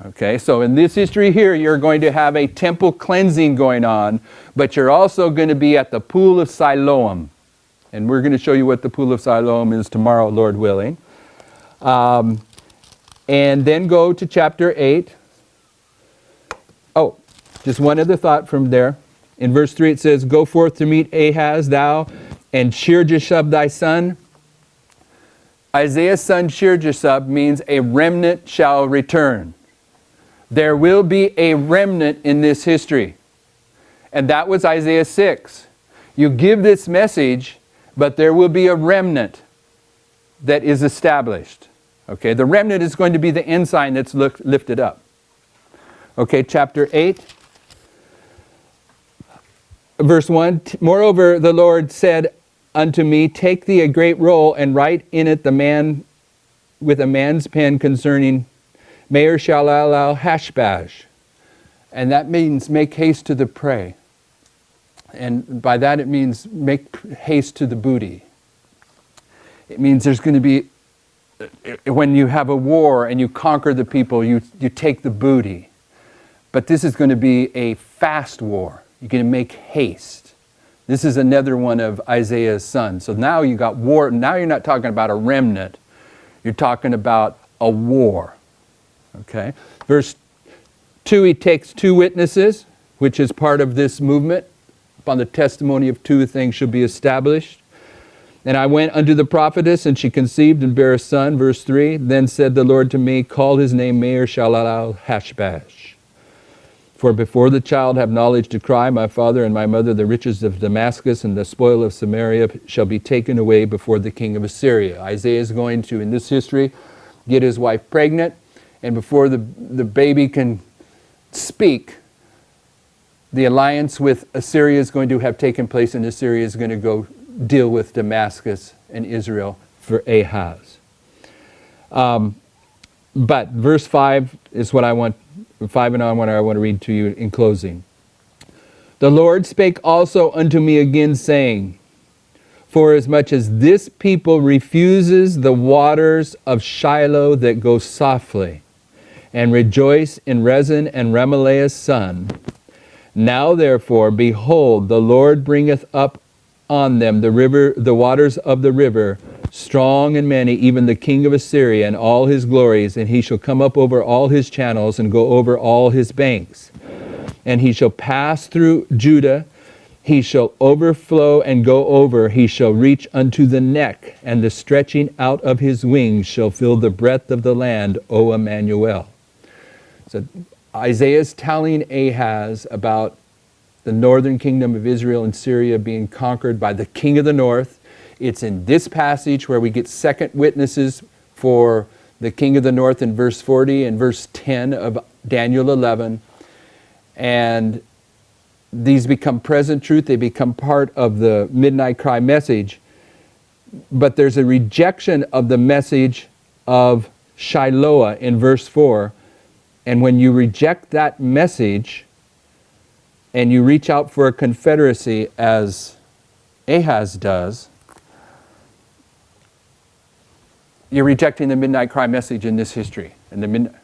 Okay, so in this history here, you're going to have a temple cleansing going on, but you're also going to be at the pool of Siloam. And we're going to show you what the pool of Siloam is tomorrow, Lord willing. And then go to chapter 8. Oh, just one other thought from there. In verse 3 it says, Go forth to meet Ahaz, thou, and Shear-Jashub thy son. Isaiah's son Shear-Jashub means a remnant shall return. There will be a remnant in this history. And that was Isaiah 6. You give this message, but there will be a remnant that is established. Okay, the remnant is going to be the ensign that's lifted up. Okay, chapter 8. Verse 1, Moreover, the Lord said unto me, Take thee a great roll, and write in it the man with a man's pen concerning Meir Shalal Hashbaz. And that means make haste to the prey. And by that it means make haste to the booty. It means there's going to be, when you have a war and you conquer the people, you take the booty. But this is going to be a fast war. You're going to make haste. This is another one of Isaiah's sons. So now you got war. Now you're not talking about a remnant. You're talking about a war. Okay. Verse 2, he takes two witnesses, which is part of this movement. Upon the testimony of two things shall be established. And I went unto the prophetess, and she conceived and bare a son. Verse 3, Then said the Lord to me, Call his name Meir Shalal Hashbaz. For before the child have knowledge to cry, my father and my mother, the riches of Damascus and the spoil of Samaria shall be taken away before the king of Assyria. Isaiah is going to, in this history, get his wife pregnant, and before the baby can speak, the alliance with Assyria is going to have taken place, and Assyria is going to go deal with Damascus and Israel for Ahaz. But verse 5 is what I want, 5 and on, what I want to read to you in closing. The Lord spake also unto me again, saying, Forasmuch as this people refuses the waters of Shiloh that go softly, and rejoice in Rezin and Remaliah's son, now therefore, behold, the Lord bringeth up on them the waters of the river, strong and many, even the king of Assyria and all his glories, and he shall come up over all his channels and go over all his banks. and he shall pass through Judah. He shall overflow and go over. He shall reach unto the neck, and the stretching out of his wings shall fill the breadth of the land, O Emmanuel. So Isaiah is telling Ahaz about the northern kingdom of Israel and Syria being conquered by the king of the north. It's in this passage where we get second witnesses for the king of the north in verse 40 and verse 10 of Daniel 11. And these become present truth. They become part of the midnight cry message. But there's a rejection of the message of Shiloh in verse 4. And when you reject that message and you reach out for a confederacy as Ahaz does, you're rejecting the midnight cry message in this history. And the midnight.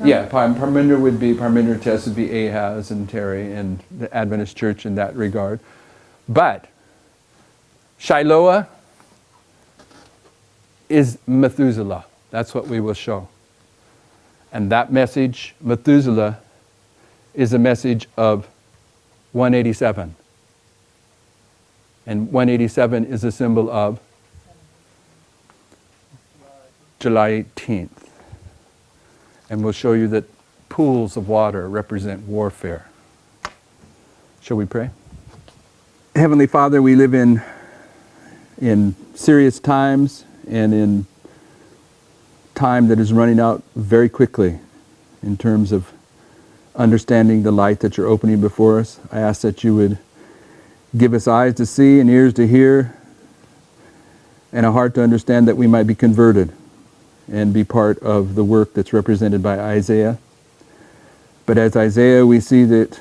Yeah, Parminder would be, Parminder Tess would be Ahaz and Terry and the Adventist Church in that regard. But Shiloh is Methuselah. That's what we will show. And that message, Methuselah, is a message of 187. And 187 is a symbol of July 18th. And we'll show you that pools of water represent warfare. Shall we pray? Heavenly Father, we live in serious times and in time that is running out very quickly in terms of understanding the light that you're opening before us. I ask that you would give us eyes to see and ears to hear and a heart to understand, that we might be converted and be part of the work that's represented by Isaiah. But as Isaiah, we see that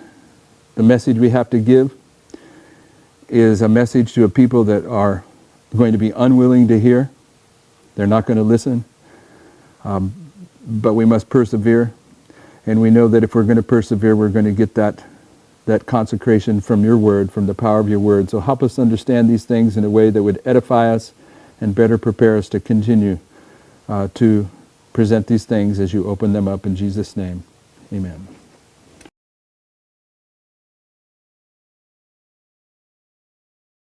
the message we have to give is a message to a people that are going to be unwilling to hear. They're not going to listen. But we must persevere. And we know that if we're going to persevere, we're going to get that consecration from your word, from the power of your word. So help us understand these things in a way that would edify us and better prepare us to continue to present these things as you open them up in Jesus' name. Amen.